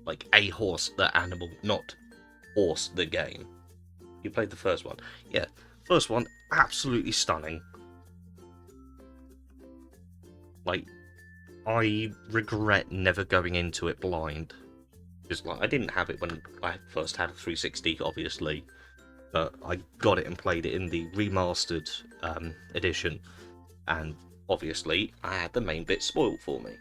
Like a horse, the animal, not horse, the game. You played the first one. Yeah, first one, absolutely stunning. Like, I regret never going into it blind. Because, like, I didn't have it when I first had a 360, obviously. But I got it and played it in the remastered edition. And, obviously, I had the main bit spoiled for me.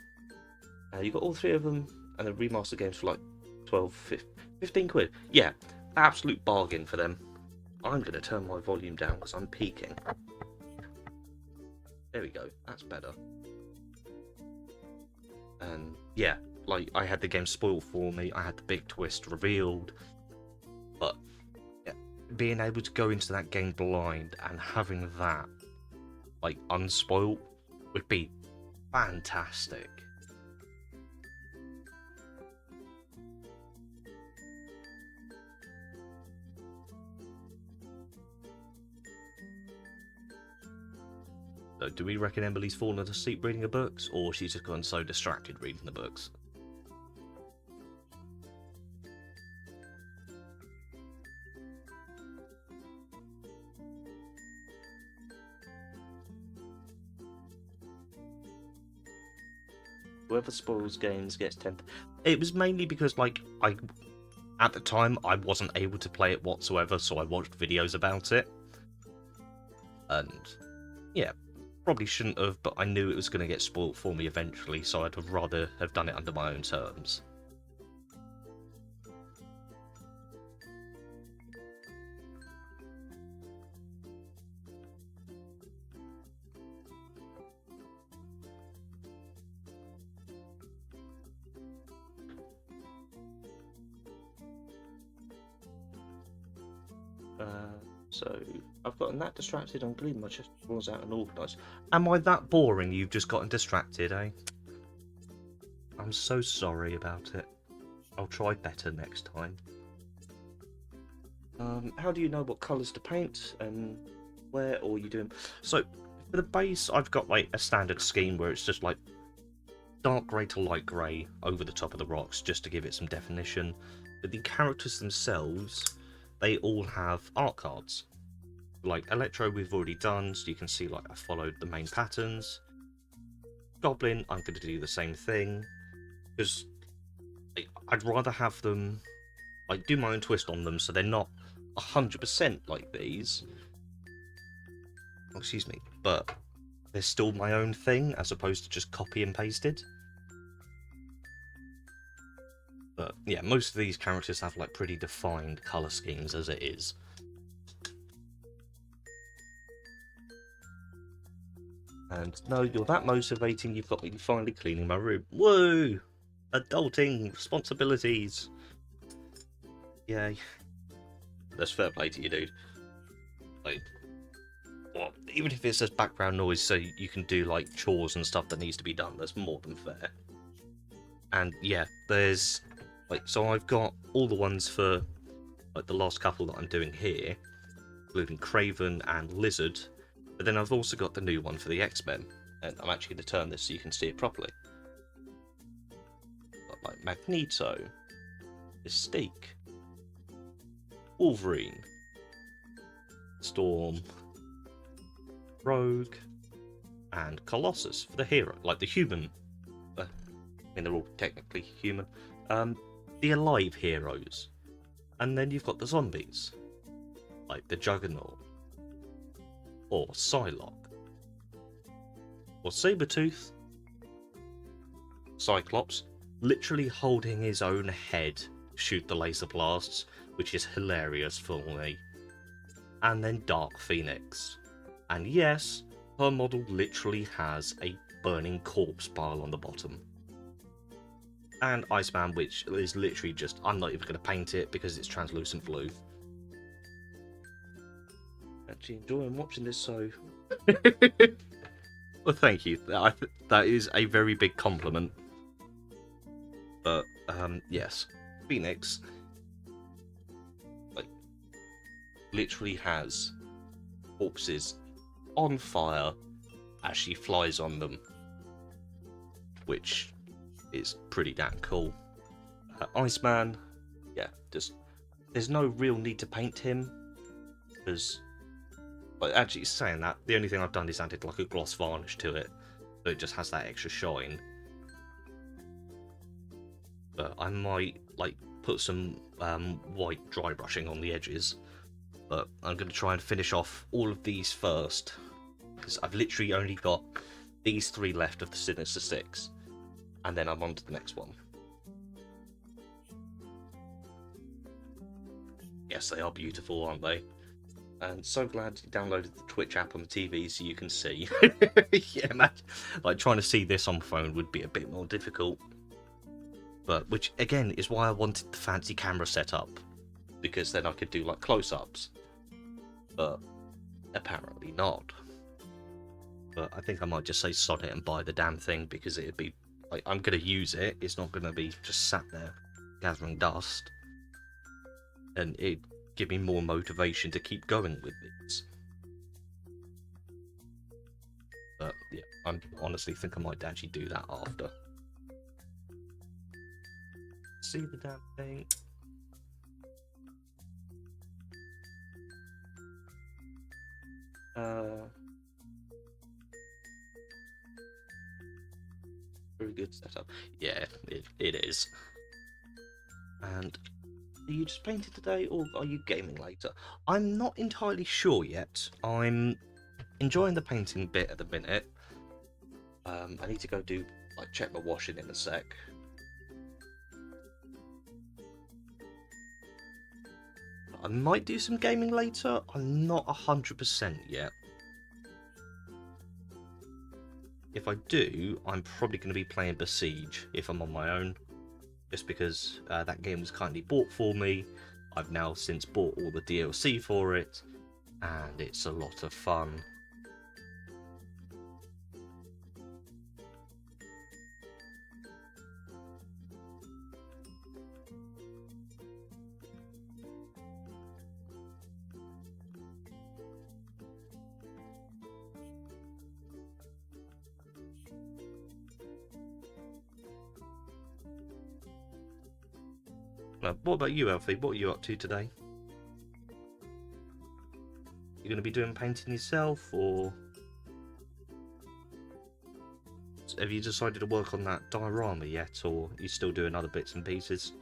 You got all three of them, and the remastered games for like 12, 15 quid. Yeah, absolute bargain for them. I'm going to turn my volume down because I'm peaking. There we go, that's better. And yeah, like, I had the game spoiled for me, I had the big twist revealed. But yeah, being able to go into that game blind and having that, like, unspoiled would be fantastic. So, do we reckon Emily's fallen asleep reading the books, or she's just gotten so distracted reading the books? Whoever spoils games gets 10. It was mainly because, like, at the time, I wasn't able to play it whatsoever, so I watched videos about it. And yeah, probably shouldn't have, but I knew it was going to get spoiled for me eventually, so I'd rather have done it under my own terms. So I've gotten that distracted, I'm cleaning my chest of drawers out and organised. Am I that boring you've just gotten distracted, eh? I'm so sorry about it. I'll try better next time. How do you know what colours to paint and where, or are you doing? So for the base, I've got like a standard scheme where it's just like dark grey to light grey over the top of the rocks, just to give it some definition. But the characters themselves, they all have art cards. Like Electro we've already done, so you can see like I followed the main patterns. Goblin, I'm going to do the same thing, because I'd rather have them, like, do my own twist on them so they're not 100% like these. Oh, excuse me, but they're still my own thing as opposed to just copy and pasted. But yeah, most of these characters have like pretty defined colour schemes as it is. And no, you're that motivating, you've got me finally cleaning my room. Woo! Adulting, responsibilities. Yay. That's fair play to you, dude. Like, well, even if it's just background noise so you can do like chores and stuff that needs to be done, that's more than fair. And yeah, there's like, so I've got all the ones for like the last couple that I'm doing here, including Craven and Lizard, but then I've also got the new one for the X-Men, and I'm actually going to turn this so you can see it properly. Got like Magneto, Mystique, Wolverine, Storm, Rogue, and Colossus for the hero, like the human. I mean, they're all technically human. The alive heroes. And then you've got the zombies, like the Juggernaut, or Psylocke, or Sabretooth, Cyclops, literally holding his own head to shoot the laser blasts, which is hilarious for me. And then Dark Phoenix. And yes, her model literally has a burning corpse pile on the bottom. And Iceman, which is literally just, I'm not even going to paint it because it's translucent blue. Actually enjoying watching this, so... Well, thank you. That is a very big compliment. But, yes. Phoenix, like, literally has corpses on fire as she flies on them, which is pretty damn cool. Iceman, yeah, just there's no real need to paint him, because, but actually saying that, the only thing I've done is added like a gloss varnish to it, so it just has that extra shine. But I might like put some white dry brushing on the edges, but I'm going to try and finish off all of these first, because I've literally only got these 3 left of the Sinister Six, and then I'm on to the next one. Yes, they are beautiful, aren't they? And so glad you downloaded the Twitch app on the TV so you can see. Yeah, man, like trying to see this on the phone would be a bit more difficult. But which again is why I wanted the fancy camera setup, because then I could do like close-ups. But apparently not. But I think I might just say sod it and buy the damn thing, because it'd be like, I'm gonna use it. It's not gonna be just sat there gathering dust, and it'd give me more motivation to keep going with these. But yeah, I honestly think I might actually do that after. See the damn thing. Very good setup. Yeah, it is. And are you just painting today, or are you gaming later? I'm not entirely sure yet. I'm enjoying the painting bit at the minute. I need to go check my washing in a sec. I might do some gaming later. I'm not 100% yet. If I do, I'm probably going to be playing Besiege if I'm on my own, just because that game was kindly bought for me. I've now since bought all the DLC for it, and it's a lot of fun. What about you, Alfie? What are you up to today? You going to be doing painting yourself, or have you decided to work on that diorama yet, or are you still doing other bits and pieces?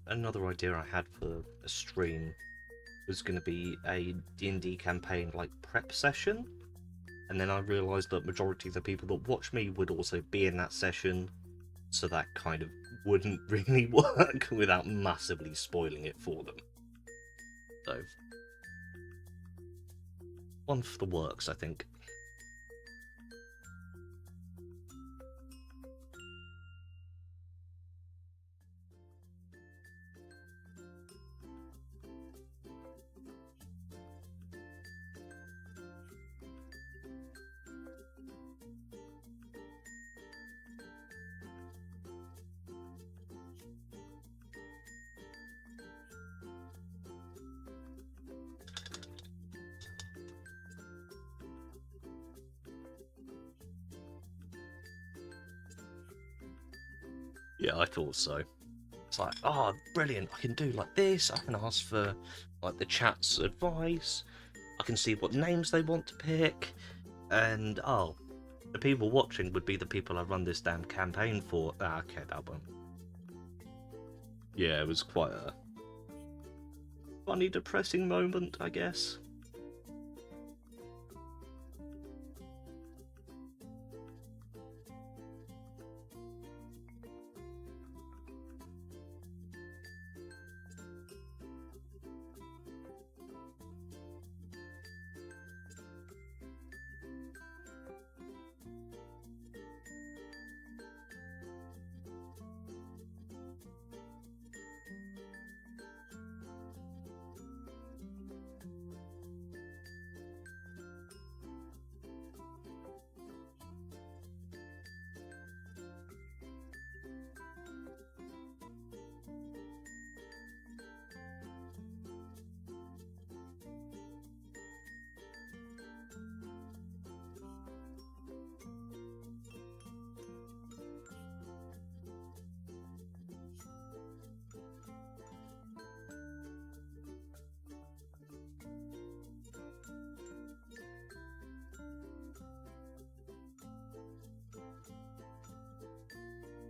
Another idea I had for a stream was going to be a D&D campaign like prep session, and then I realised that majority of the people that watch me would also be in that session, so that kind of wouldn't really work without massively spoiling it for them. So, one for the works, I think. Yeah, I thought so. It's like, oh, brilliant! I can do like this. I can ask for like the chat's advice. I can see what names they want to pick, and oh, the people watching would be the people I run this damn campaign for. Ah, okay, that one. Yeah, it was quite a funny, depressing moment, I guess.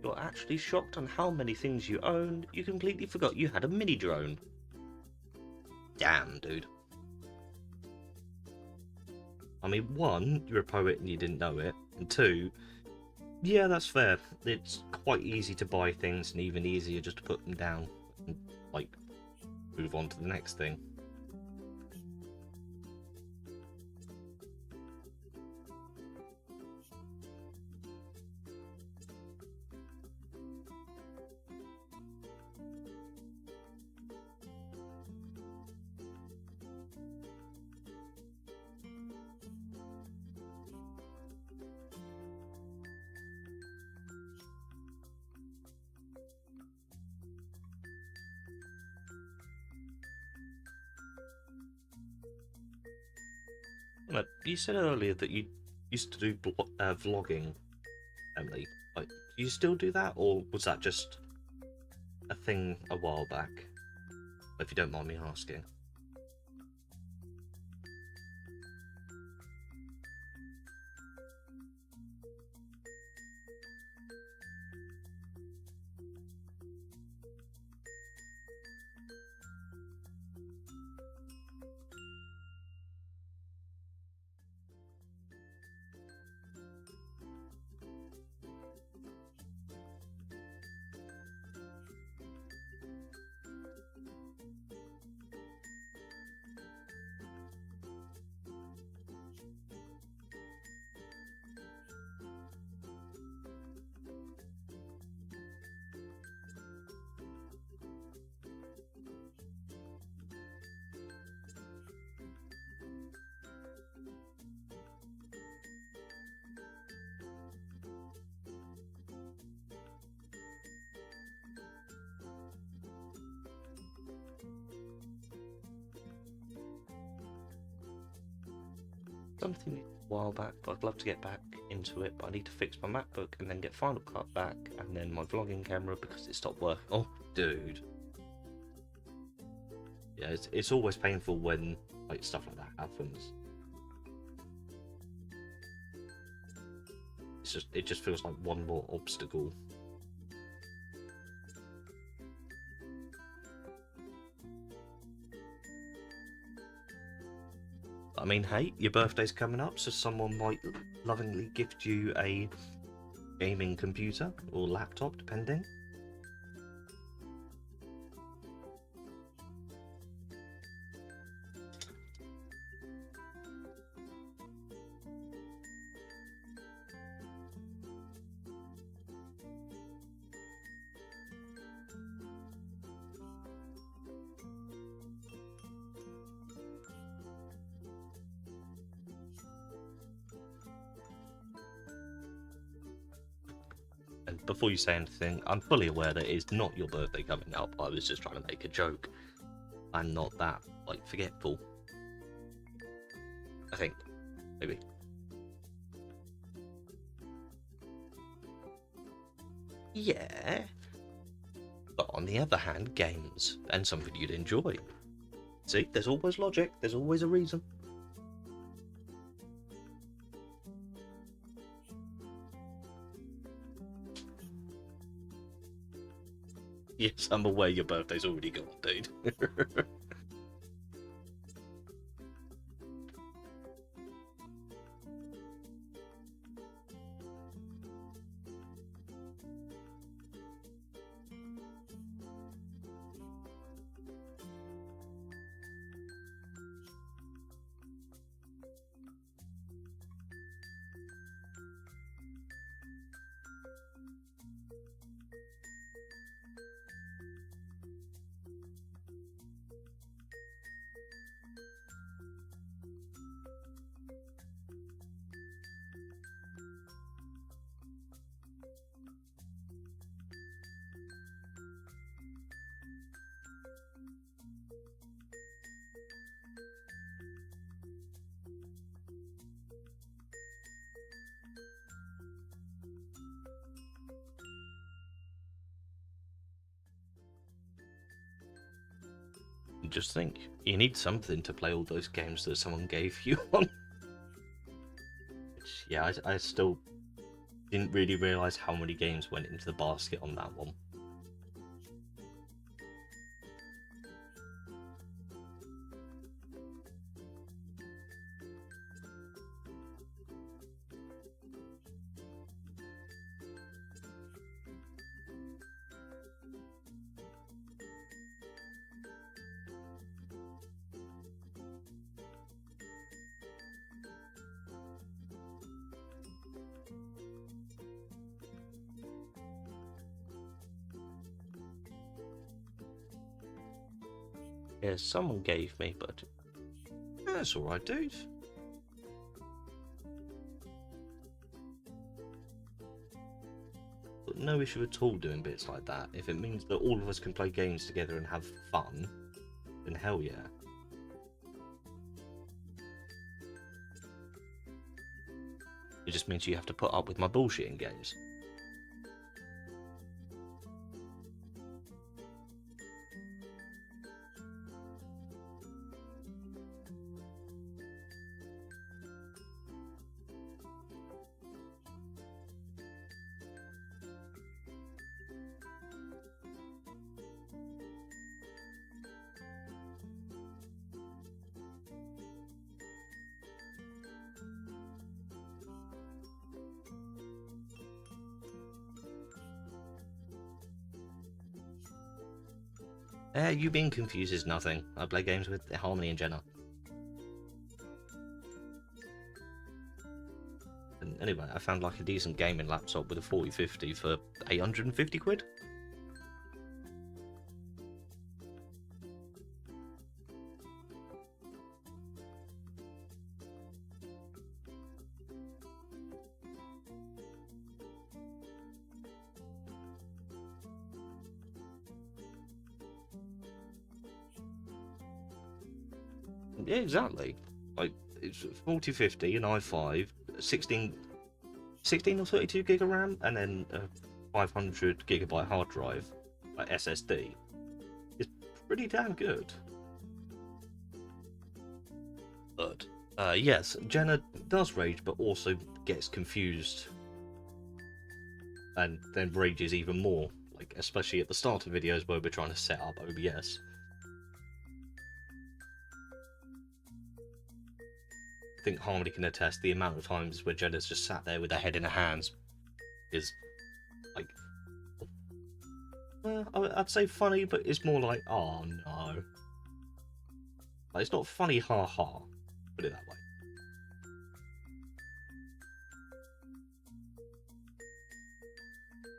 You're actually shocked on how many things you own. You completely forgot you had a mini drone. Damn, dude. I mean, one, you're a poet and you didn't know it, and two, yeah, that's fair. It's quite easy to buy things and even easier just to put them down and, like, move on to the next thing. You said earlier that you used to do vlogging, Emily. Like, do you still do that, or was that just a thing a while back? If you don't mind me asking. Something a while back, but I'd love to get back into it. But I need to fix my MacBook and then get Final Cut back, and then my vlogging camera because it stopped working. Oh, dude. Yeah, it's always painful when like stuff like that happens. It just feels like one more obstacle. I mean, hey, your birthday's coming up, so someone might lovingly gift you a gaming computer or laptop, depending. And before you say anything, I'm fully aware that it is not your birthday coming up. I was just trying to make a joke. I'm not that, like, forgetful. I think. Maybe. Yeah. on the other hand, games, and something you'd enjoy. See, there's always logic, there's always a reason. Yes, I'm aware your birthday's already gone, dude. Just think, you need something to play all those games that someone gave you on. Which, yeah, I still didn't really realise how many games went into the basket on that one. Yeah, someone gave me, but that's alright, dude. But no issue at all doing bits like that. If it means that all of us can play games together and have fun, then hell yeah. It just means you have to put up with my bullshit in games. You being confused is nothing. I play games with Harmony and Jenna. And anyway, I found like a decent gaming laptop with a 4050 for 850 quid. Yeah, exactly. Like, it's 4050, an i5, 16 or 32 gig of RAM, and then a 500 gigabyte hard drive, like SSD. It's pretty damn good. But, yes, Jenna does rage, but also gets confused. And then rages even more, like, especially at the start of videos where we're trying to set up OBS. I think Harmony can attest the amount of times where Jenna's just sat there with her head in her hands is like, I'd say funny, but it's more like, oh no. Like, it's not funny, ha ha. Put it that way.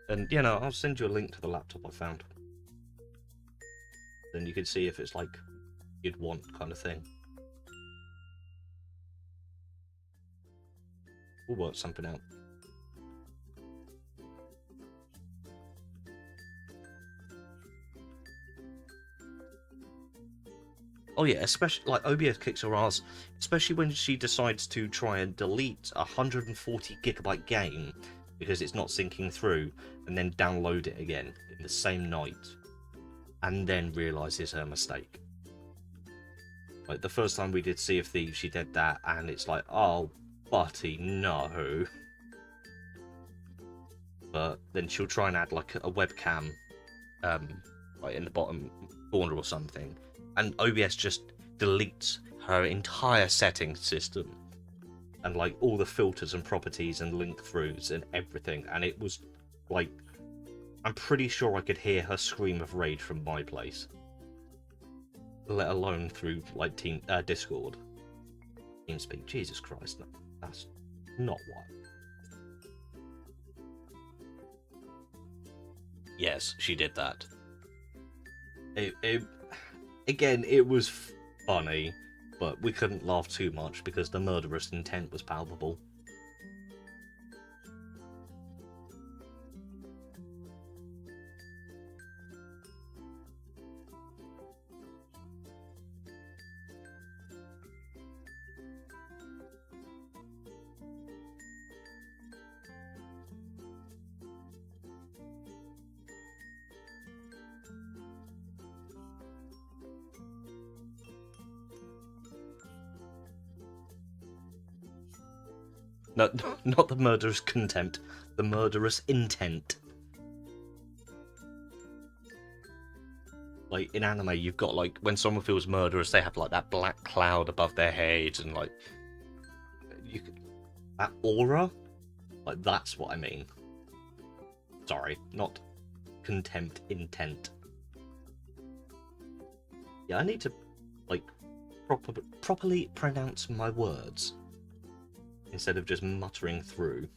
And you know, I'll send you a link to the laptop I found. Then you can see if it's like you'd want kind of thing. We'll work something out. Oh yeah, especially like OBS kicks her ass, especially when she decides to try and delete a 140 gigabyte game because it's not syncing through, and then download it again in the same night. and then realizes her mistake. Like the first time we did Sea of Thieves, she did that, and it's like, oh, buddy, no. But then she'll try and add like a webcam, like in the bottom corner or something, and OBS just deletes her entire setting system, and like all the filters and properties and link throughs and everything, and it was like, I'm pretty sure I could hear her scream of rage from my place, let alone through like Discord, TeamSpeak. Jesus Christ, no, that's not what. Yes, she did that. Again, it was funny, but we couldn't laugh too much because the murderous intent was palpable. No, not the murderous contempt, the murderous intent. Like in anime, you've got like when someone feels murderous, they have like that black cloud above their head, and like that aura. Like that's what I mean. Sorry, not contempt, intent. Yeah, I need to like properly pronounce my words instead of just muttering through.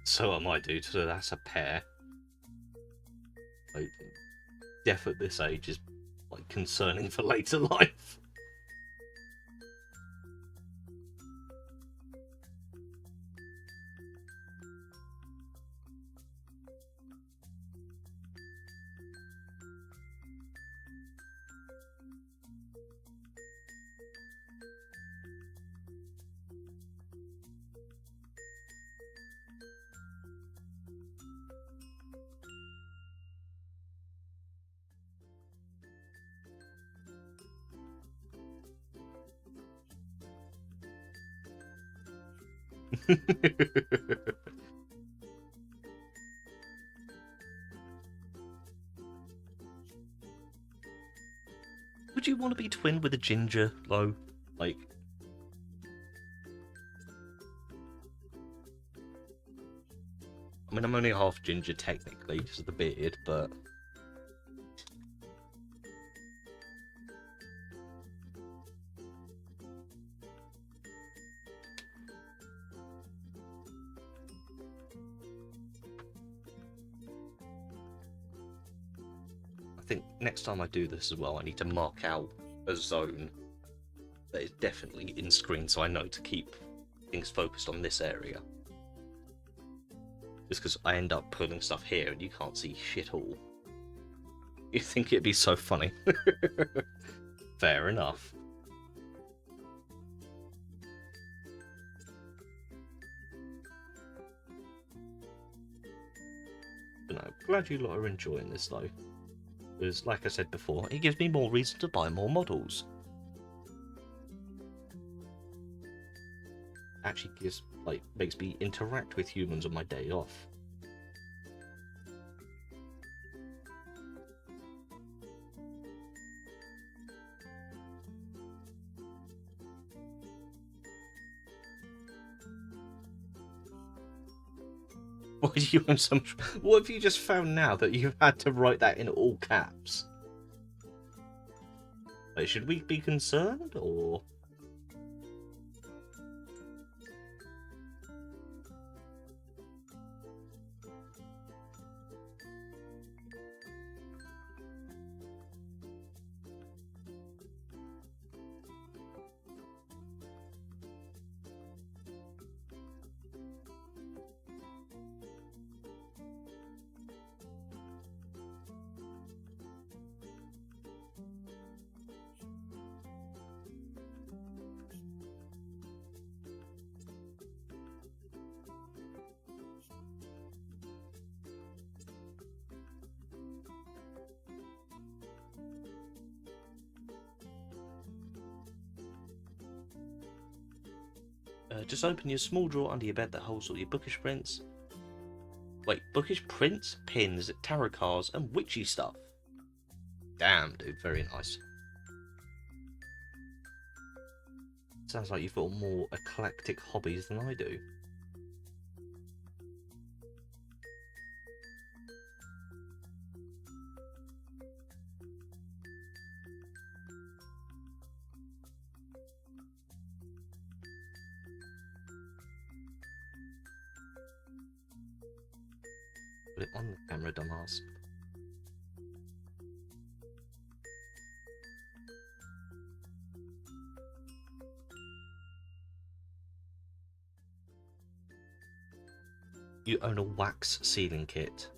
So am I, dude. So that's a pair. Like, death at this age is like concerning for later life. Would you want to be twinned with a ginger, though? Like, I mean, I'm only half ginger technically, because of the beard, but I think next time I do this as well, I need to mark out a zone that is definitely in screen, so I know to keep things focused on this area. Just because I end up putting stuff here and you can't see shit all. You think it'd be so funny. Fair enough. But no, glad you lot are enjoying this though. Because, like I said before, it gives me more reason to buy more models. Actually gives, like, makes me interact with humans on my day off. Why do you own so much? What have you just found now that you've had to write that in all caps? Like, should we be concerned, or...? Just open your small drawer under your bed that holds all your bookish prints. Wait, bookish prints, pins, tarot cards, and witchy stuff. Damn, dude, very nice. Sounds like you've got more eclectic hobbies than I do. Put it on the camera, dumbass. You own a wax sealing kit.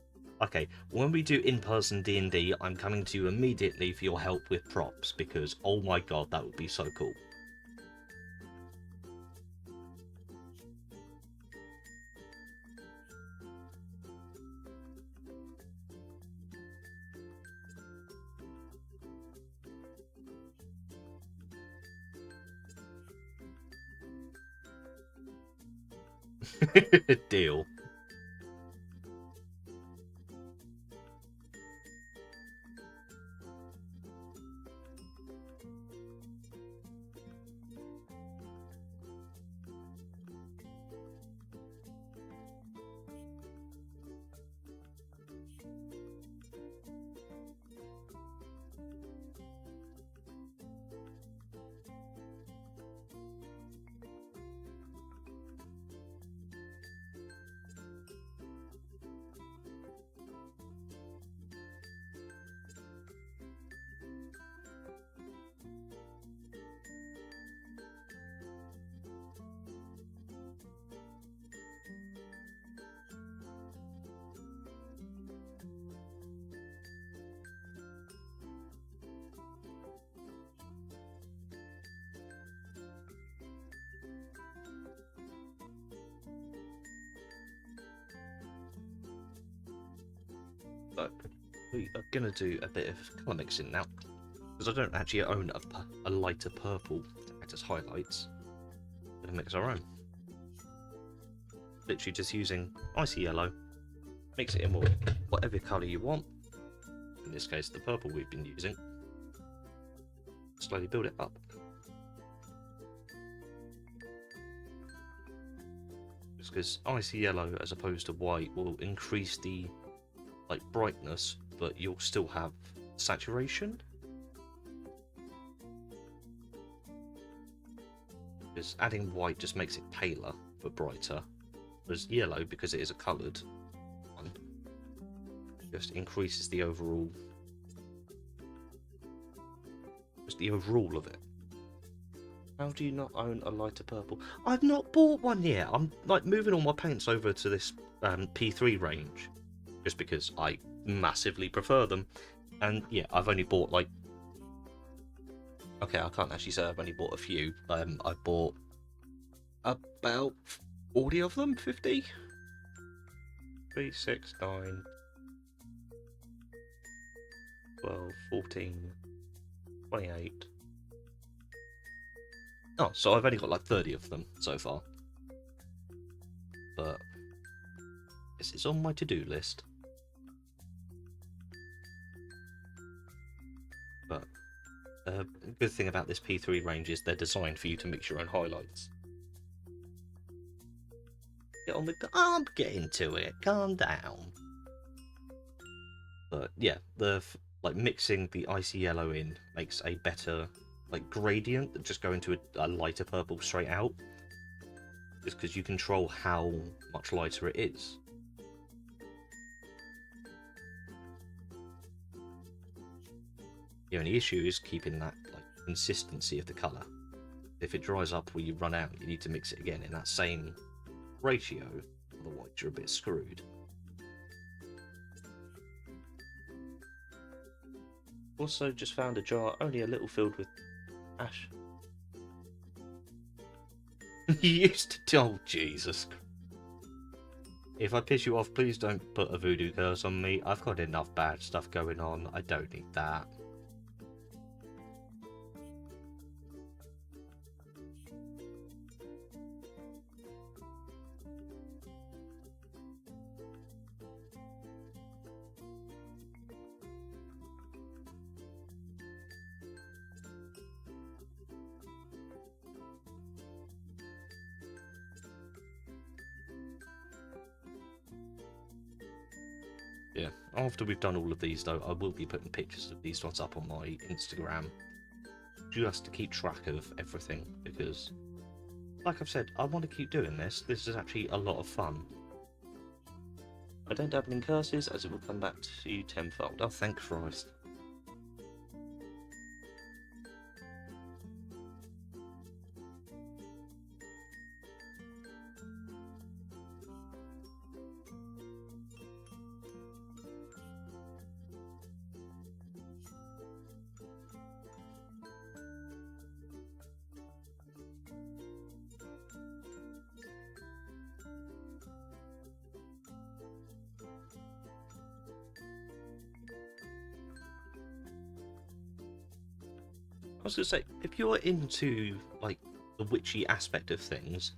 Okay, when we do in-person D&D, I'm coming to you immediately for your help with props, because oh my god, that would be so cool. Deal. So, we are going to do a bit of colour mixing now, because I don't actually own a lighter purple to act as highlights. We're going to mix our own. Literally just using icy yellow, mix it in with whatever colour you want, in this case the purple we've been using, slowly build it up. Just because icy yellow as opposed to white will increase the brightness, but you'll still have saturation. Because adding white just makes it paler but brighter, whereas yellow, because it is a coloured one, just increases the overall of it. How do you not own a lighter purple? I've not bought one yet. I'm moving all my paints over to this P3 range, just because I massively prefer them. And yeah, I've only bought okay, I can't actually say I've only bought a few. I bought about 40 of them, 50? 3, 6, 9, 12, 14, 28. Oh, so I've only got 30 of them so far. But this is on my to-do list. But the good thing about this P3 range is they're designed for you to mix your own highlights. Get on with the... I'm getting to it. Calm down. But yeah, the mixing the icy yellow in makes a better gradient than just going to a lighter purple straight out. Just because you control how much lighter it is. The only issue is keeping that consistency of the colour. If it dries up or you run out, you need to mix it again in that same ratio, otherwise you're a bit screwed. Also just found a jar only a little filled with ash. You used to... Oh, Jesus. If I piss you off, please don't put a voodoo curse on me. I've got enough bad stuff going on. I don't need that. Yeah, after we've done all of these, though, I will be putting pictures of these ones up on my Instagram, just to keep track of everything, because, like I've said, I want to keep doing this. This is actually a lot of fun. I don't dabble in curses, as it will come back to you tenfold. Oh, thank Christ. I was gonna say, if you're into like the witchy aspect of things,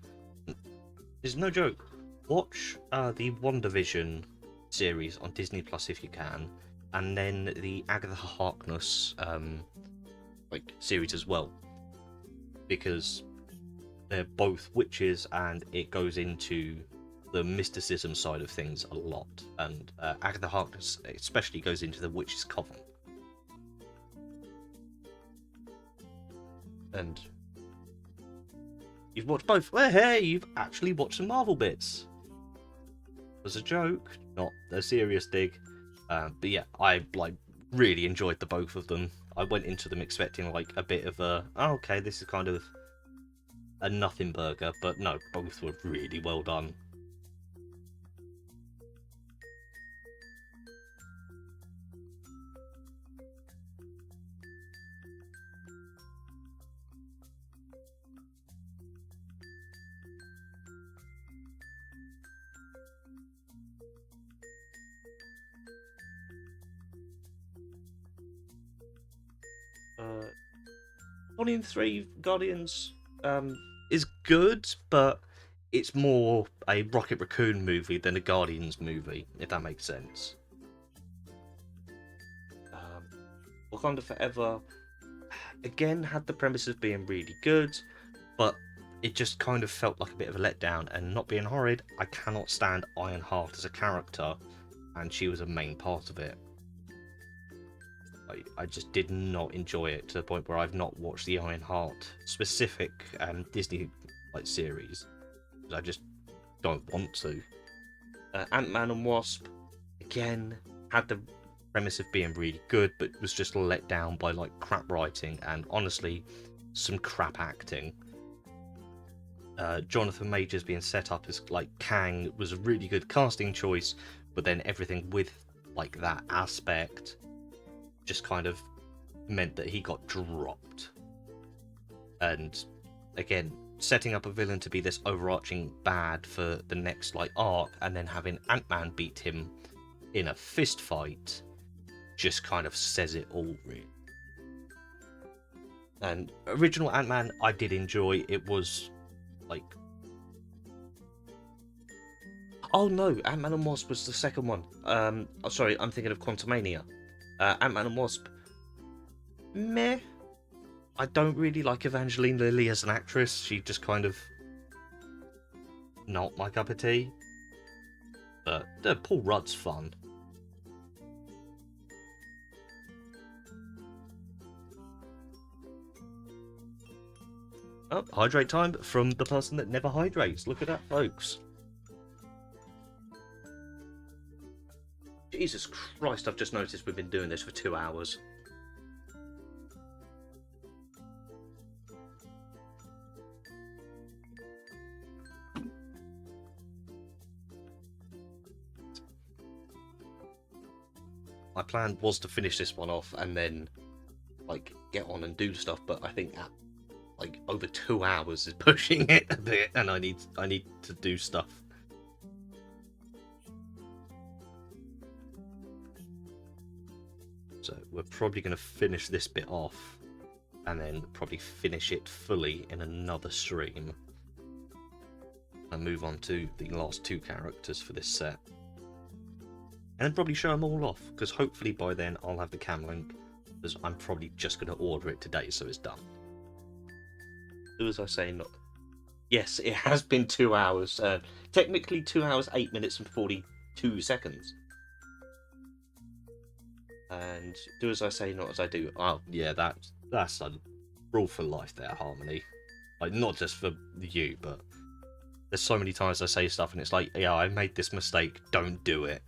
there's no joke. Watch the WandaVision series on Disney Plus if you can, and then the Agatha Harkness like series as well, because they're both witches and it goes into the mysticism side of things a lot. And Agatha Harkness especially goes into the witch's coven. And you've watched both. Well, hey, you've actually watched some Marvel bits. It was a joke, not a serious dig. But yeah, I like really enjoyed the both of them. I went into them expecting like a bit of a, oh, okay, this is kind of a nothing burger, but no, both were really well done. Volume 3 Guardians is good, but it's more a Rocket Raccoon movie than a Guardians movie, if that makes sense. Wakanda Forever, again, had the premise of being really good, but it just kind of felt like a bit of a letdown, and not being horrid, I cannot stand Ironheart as a character, and she was a main part of it. I just did not enjoy it to the point where I've not watched the Ironheart specific Disney like series. I just don't want to. Ant-Man and Wasp, again, had the premise of being really good, but was just let down by like crap writing and honestly some crap acting. Jonathan Majors being set up as like Kang was a really good casting choice, but then everything with like that aspect just kind of meant that he got dropped. And again, setting up a villain to be this overarching bad for the next like arc, and then having Ant-Man beat him in a fist fight just kind of says it all, really. And original Ant-Man I did enjoy. It was like, oh no, Ant-Man and Wasp was the second one. Oh, sorry, I'm thinking of Quantumania. Ant-Man and Wasp, meh. I don't really like Evangeline Lilly as an actress. She just kind of not my cup of tea. But Paul Rudd's fun. Oh, hydrate time from the person that never hydrates. Look at that, folks. Jesus Christ, I've just noticed we've been doing this for 2 hours. My plan was to finish this one off and then like get on and do stuff, but I think that like over 2 hours is pushing it a bit, and I need to do stuff. So we're probably going to finish this bit off and then probably finish it fully in another stream and move on to the last 2 characters for this set. And then probably show them all off, because hopefully by then I'll have the cam link, because I'm probably just going to order it today so it's done. As I say, not. Yes, it has been 2 hours. Technically 2 hours, 8 minutes and 42 seconds. and do as I say, not as I do. Oh yeah, that's a rule for life there, Harmony. Like not just for you, but there's so many times I say stuff and it's like, yeah, I made this mistake. Don't do it.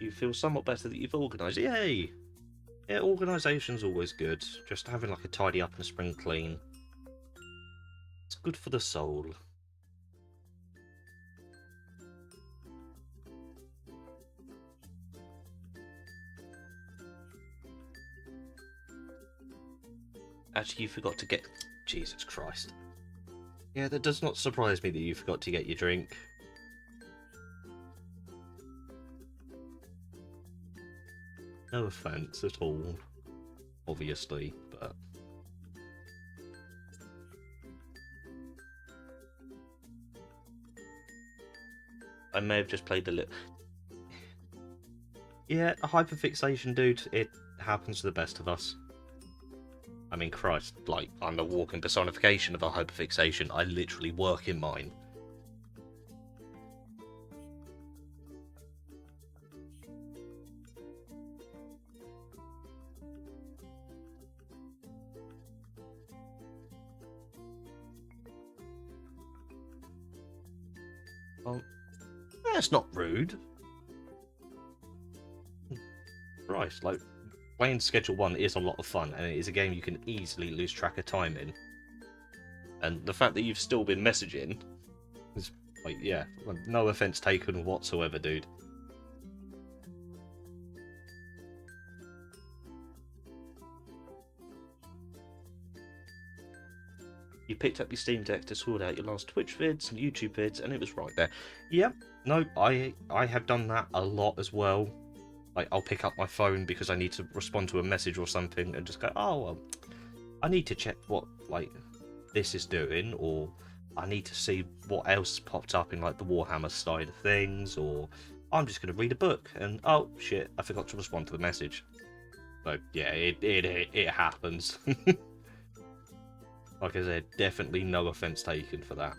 You feel somewhat better that you've organised it. Yay! Yeah, organisation's always good. Just having like a tidy up and a spring clean. It's good for the soul. Actually, you forgot to get. Jesus Christ. Yeah, that does not surprise me that you forgot to get your drink. No offence at all, obviously, but... I may have just played a little. Yeah, a hyperfixation, dude. It happens to the best of us. I mean, Christ, like, I'm the walking personification of a hyperfixation. I literally work in mine. Well, that's not rude. Christ, like, playing Schedule 1 is a lot of fun, and it is a game you can easily lose track of time in. And the fact that you've still been messaging is, like, yeah, no offense taken whatsoever, dude. You picked up your Steam Deck to sort out your last Twitch vids and YouTube vids, and it was right there. Yep, no, I have done that a lot as well. Like, I'll pick up my phone because I need to respond to a message or something and just go, oh, well, I need to check what, like, this is doing, or I need to see what else popped up in, like, the Warhammer side of things, or I'm just going to read a book, and, oh, shit, I forgot to respond to the message. So, yeah, it happens. Like I said, definitely no offense taken for that.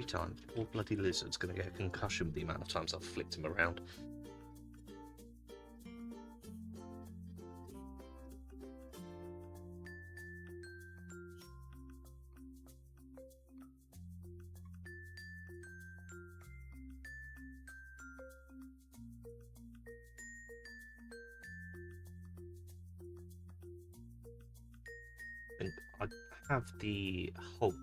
Time. Poor bloody lizard's gonna get a concussion with the amount of times I've flicked him around. And I have the Hulk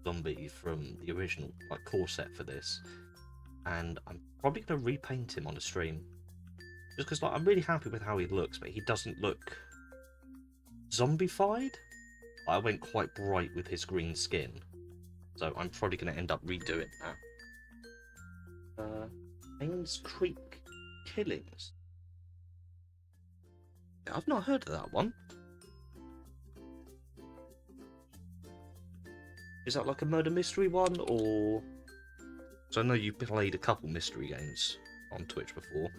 zombie from the original like core set for this, and I'm probably going to repaint him on the stream, just because like I'm really happy with how he looks, but he doesn't look zombified. I went quite bright with his green skin, so I'm probably going to end up redoing that. Haynes Creek Killings. I've not heard of that one. Is that like a murder mystery one, or? So I know you've played a couple mystery games on Twitch before.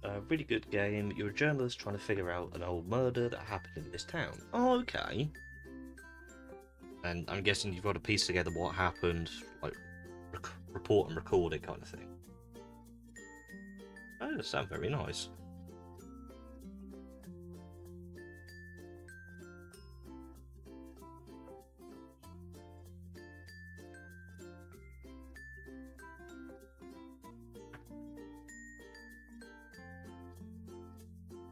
A really good game. You're a journalist trying to figure out an old murder that happened in this town. Oh, okay. And I'm guessing you've got to piece together what happened, like report and record it kind of thing. Oh, that sounds very nice.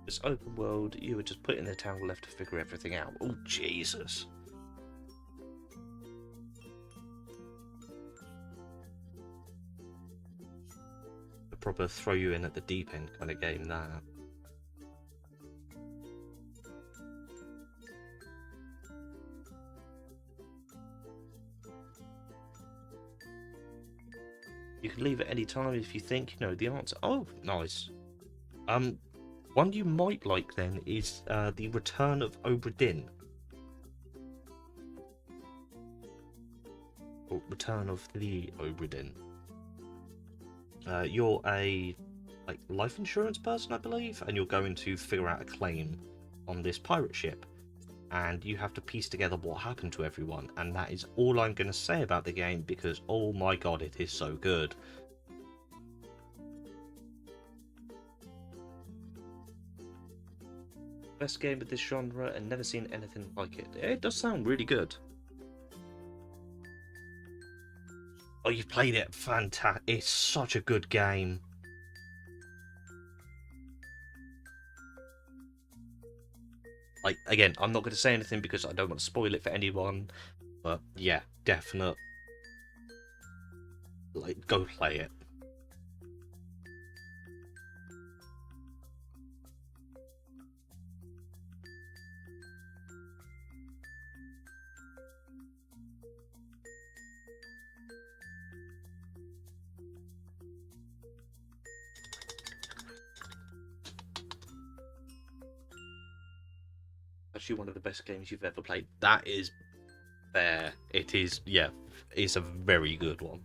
This open world, you were just put in the town left to figure everything out. Oh, Jesus. A proper throw you in at the deep end kind of game, that. You can leave at any time if you think you know the answer. Oh, nice. One you might like then is The Return of Obra Dinn. Or Return of the Obra Dinn. You're a life insurance person, I believe, and you're going to figure out a claim on this pirate ship. And you have to piece together what happened to everyone, and that is all I'm going to say about the game because, oh my god, it is so good. Best game of this genre and never seen anything like it. It does sound really good. Oh, you've played it? Fantastic. It's such a good game. Again, I'm not going to say anything because I don't want to spoil it for anyone. But yeah, definite. Go play it. Actually, one of the best games you've ever played. That is fair. It is, yeah, it's a very good one.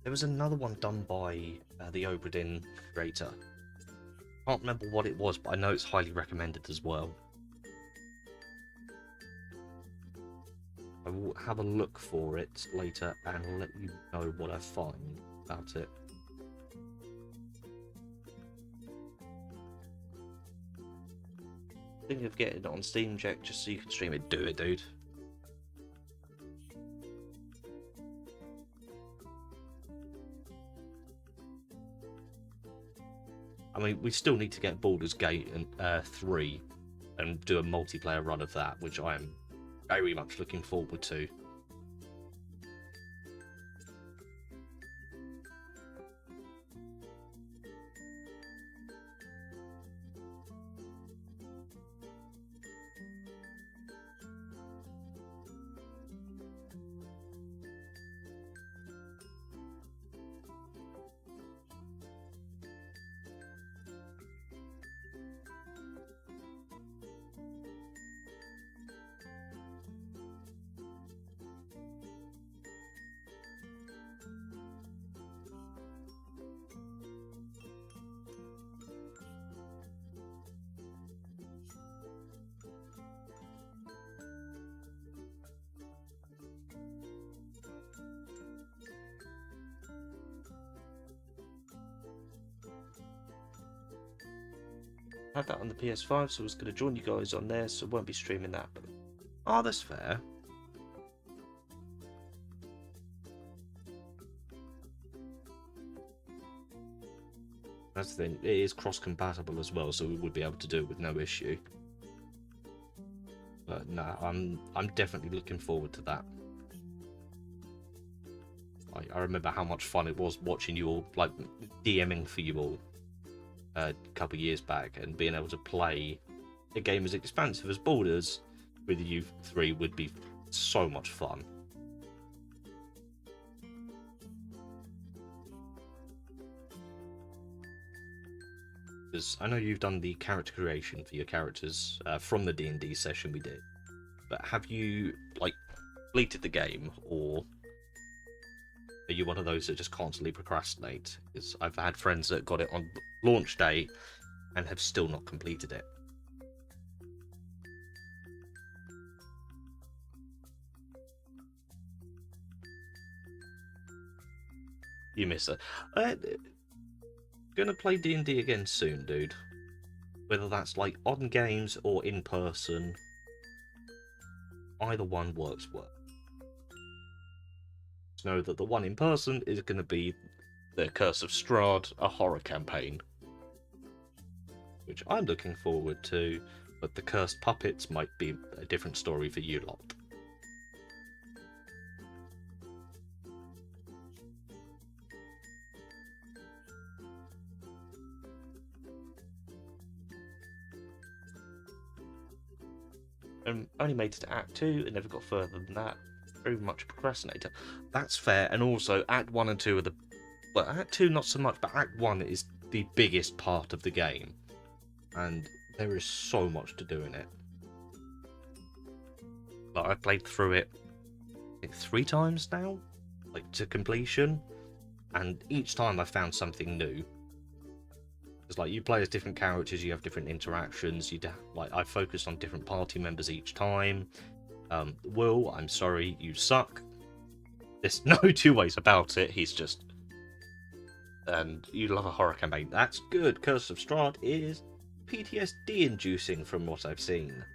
There was another one done by the Obra Dinn creator. Can't remember what it was, but I know it's highly recommended as well. I will have a look for it later and let you know what I find about it. Thinking of getting it on Steam Deck just so you can stream it. Do it, dude. I mean, we still need to get Baldur's Gate 3 and do a multiplayer run of that, which I am very much looking forward to. I had that on the PS5, so I was going to join you guys on there, so I won't be streaming that. But... oh, that's fair. That's the thing, it is cross-compatible as well, so we would be able to do it with no issue. But no, I'm definitely looking forward to that. I remember how much fun it was watching you all, like, DMing for you all a couple of years back, and being able to play a game as expansive as Baldur's with you three would be so much fun. Because I know you've done the character creation for your characters from the D&D session we did, but have you like completed the game, or are you one of those that just constantly procrastinate? Because I've had friends that got it on launch day and have still not completed it. You miss it. Gonna play D&D again soon, dude. Whether that's like on games or in person, either one works well. Just know that the one in person is going to be the Curse of Strahd, a horror campaign, which I'm looking forward to, but the Cursed Puppets might be a different story for you lot. Only made it to Act 2 and never got further than that. Very much a procrastinator. That's fair, and also Act 1 and 2 are the... Well, Act 2 not so much, but Act 1 is the biggest part of the game. And there is so much to do in it. Like, I've played through it, I think 3 times now, like, to completion. And each time I found something new. It's like, you play as different characters, you have different interactions, I focused on different party members each time. Will, I'm sorry, you suck. There's no two ways about it, he's just... And you love a horror campaign. That's good. Curse of Strahd is PTSD-inducing from what I've seen.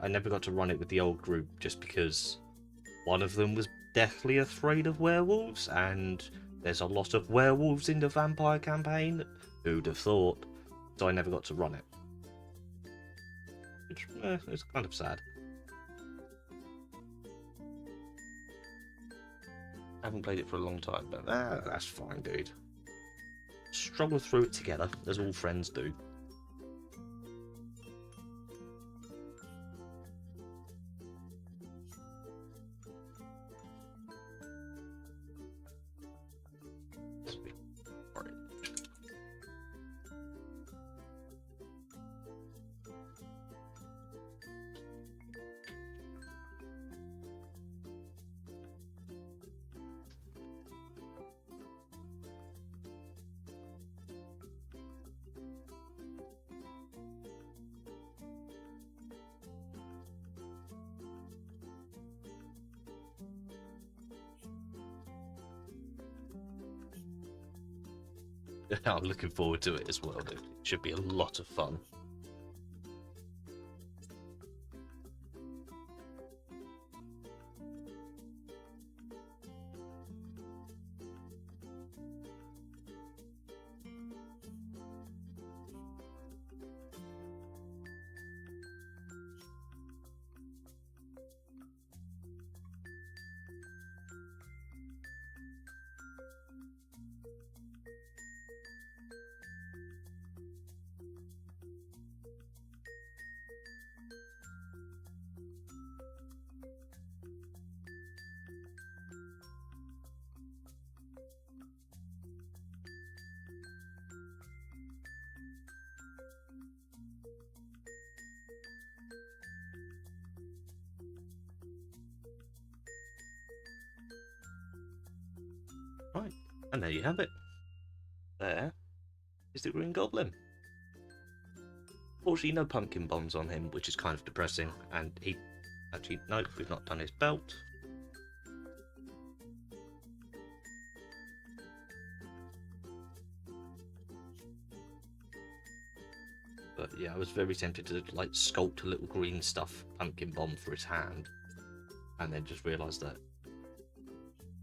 I never got to run it with the old group just because one of them was deathly afraid of werewolves, and there's a lot of werewolves in the vampire campaign. Who'd have thought? So I never got to run it. Which, it's kind of sad. I haven't played it for a long time, but that's fine, dude. Struggle through it together, as all friends do. I'm looking forward to it as well, dude. It should be a lot of fun. Right, and there you have it. There is the Green Goblin. Fortunately, no pumpkin bombs on him, which is kind of depressing. And he... Actually, no, we've not done his belt. But yeah, I was very tempted to like sculpt a little green stuff pumpkin bomb for his hand. And then just realised that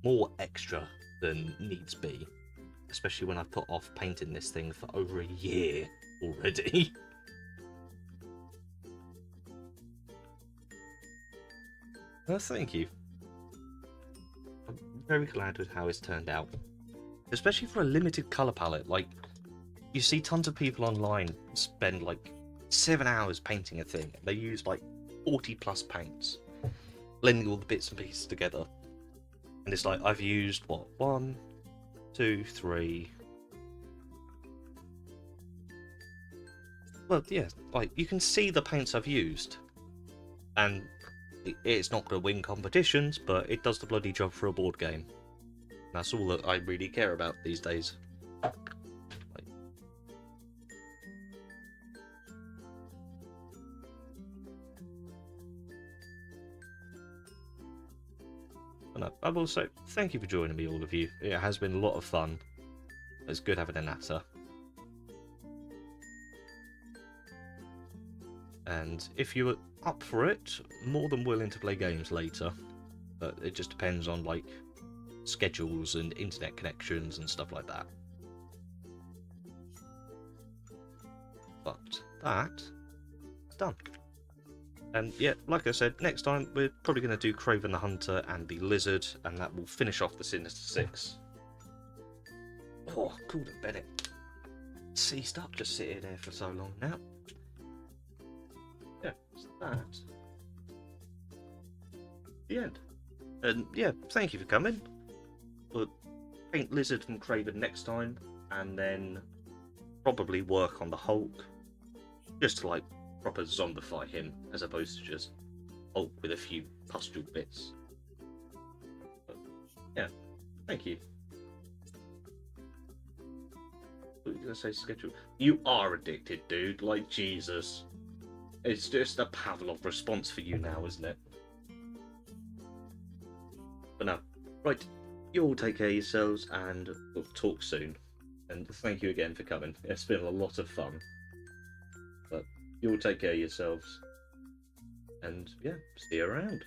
more extra than needs be, especially when I've put off painting this thing for over a year already. Thank you. I'm very glad with how it's turned out, especially for a limited colour palette. Like, you see tons of people online spend like 7 hours painting a thing. They use like 40 plus paints, blending all the bits and pieces together. And it's like, I've used, what, 1, 2, 3. Well, yeah, like you can see the paints I've used, and it's not going to win competitions, but it does the bloody job for a board game. That's all that I really care about these days. Like, and I've also thank you for joining me, all of you. It has been a lot of fun. It's good having a natter. And if you were up for it, more than willing to play games later. But it just depends on like schedules and internet connections and stuff like that. But that's done. And yeah, like I said, next time we're probably going to do Craven the Hunter and the Lizard, and that will finish off the Sinister Six. Oh, Gordon Bennett. Ceased up just sitting there for so long now. Yeah, it's that. The end. And yeah, thank you for coming. We'll paint Lizard and Craven next time, and then probably work on the Hulk, just to like proper zombify him, as opposed to just Hulk with a few pustule bits. But, yeah, thank you. What did I say? Schedule? You are addicted, dude. Like Jesus. It's just a Pavlov response for you now, isn't it? But no. Right. You all take care of yourselves, and we'll talk soon. And thank you again for coming. It's been a lot of fun. But you all take care of yourselves. And yeah, see you around.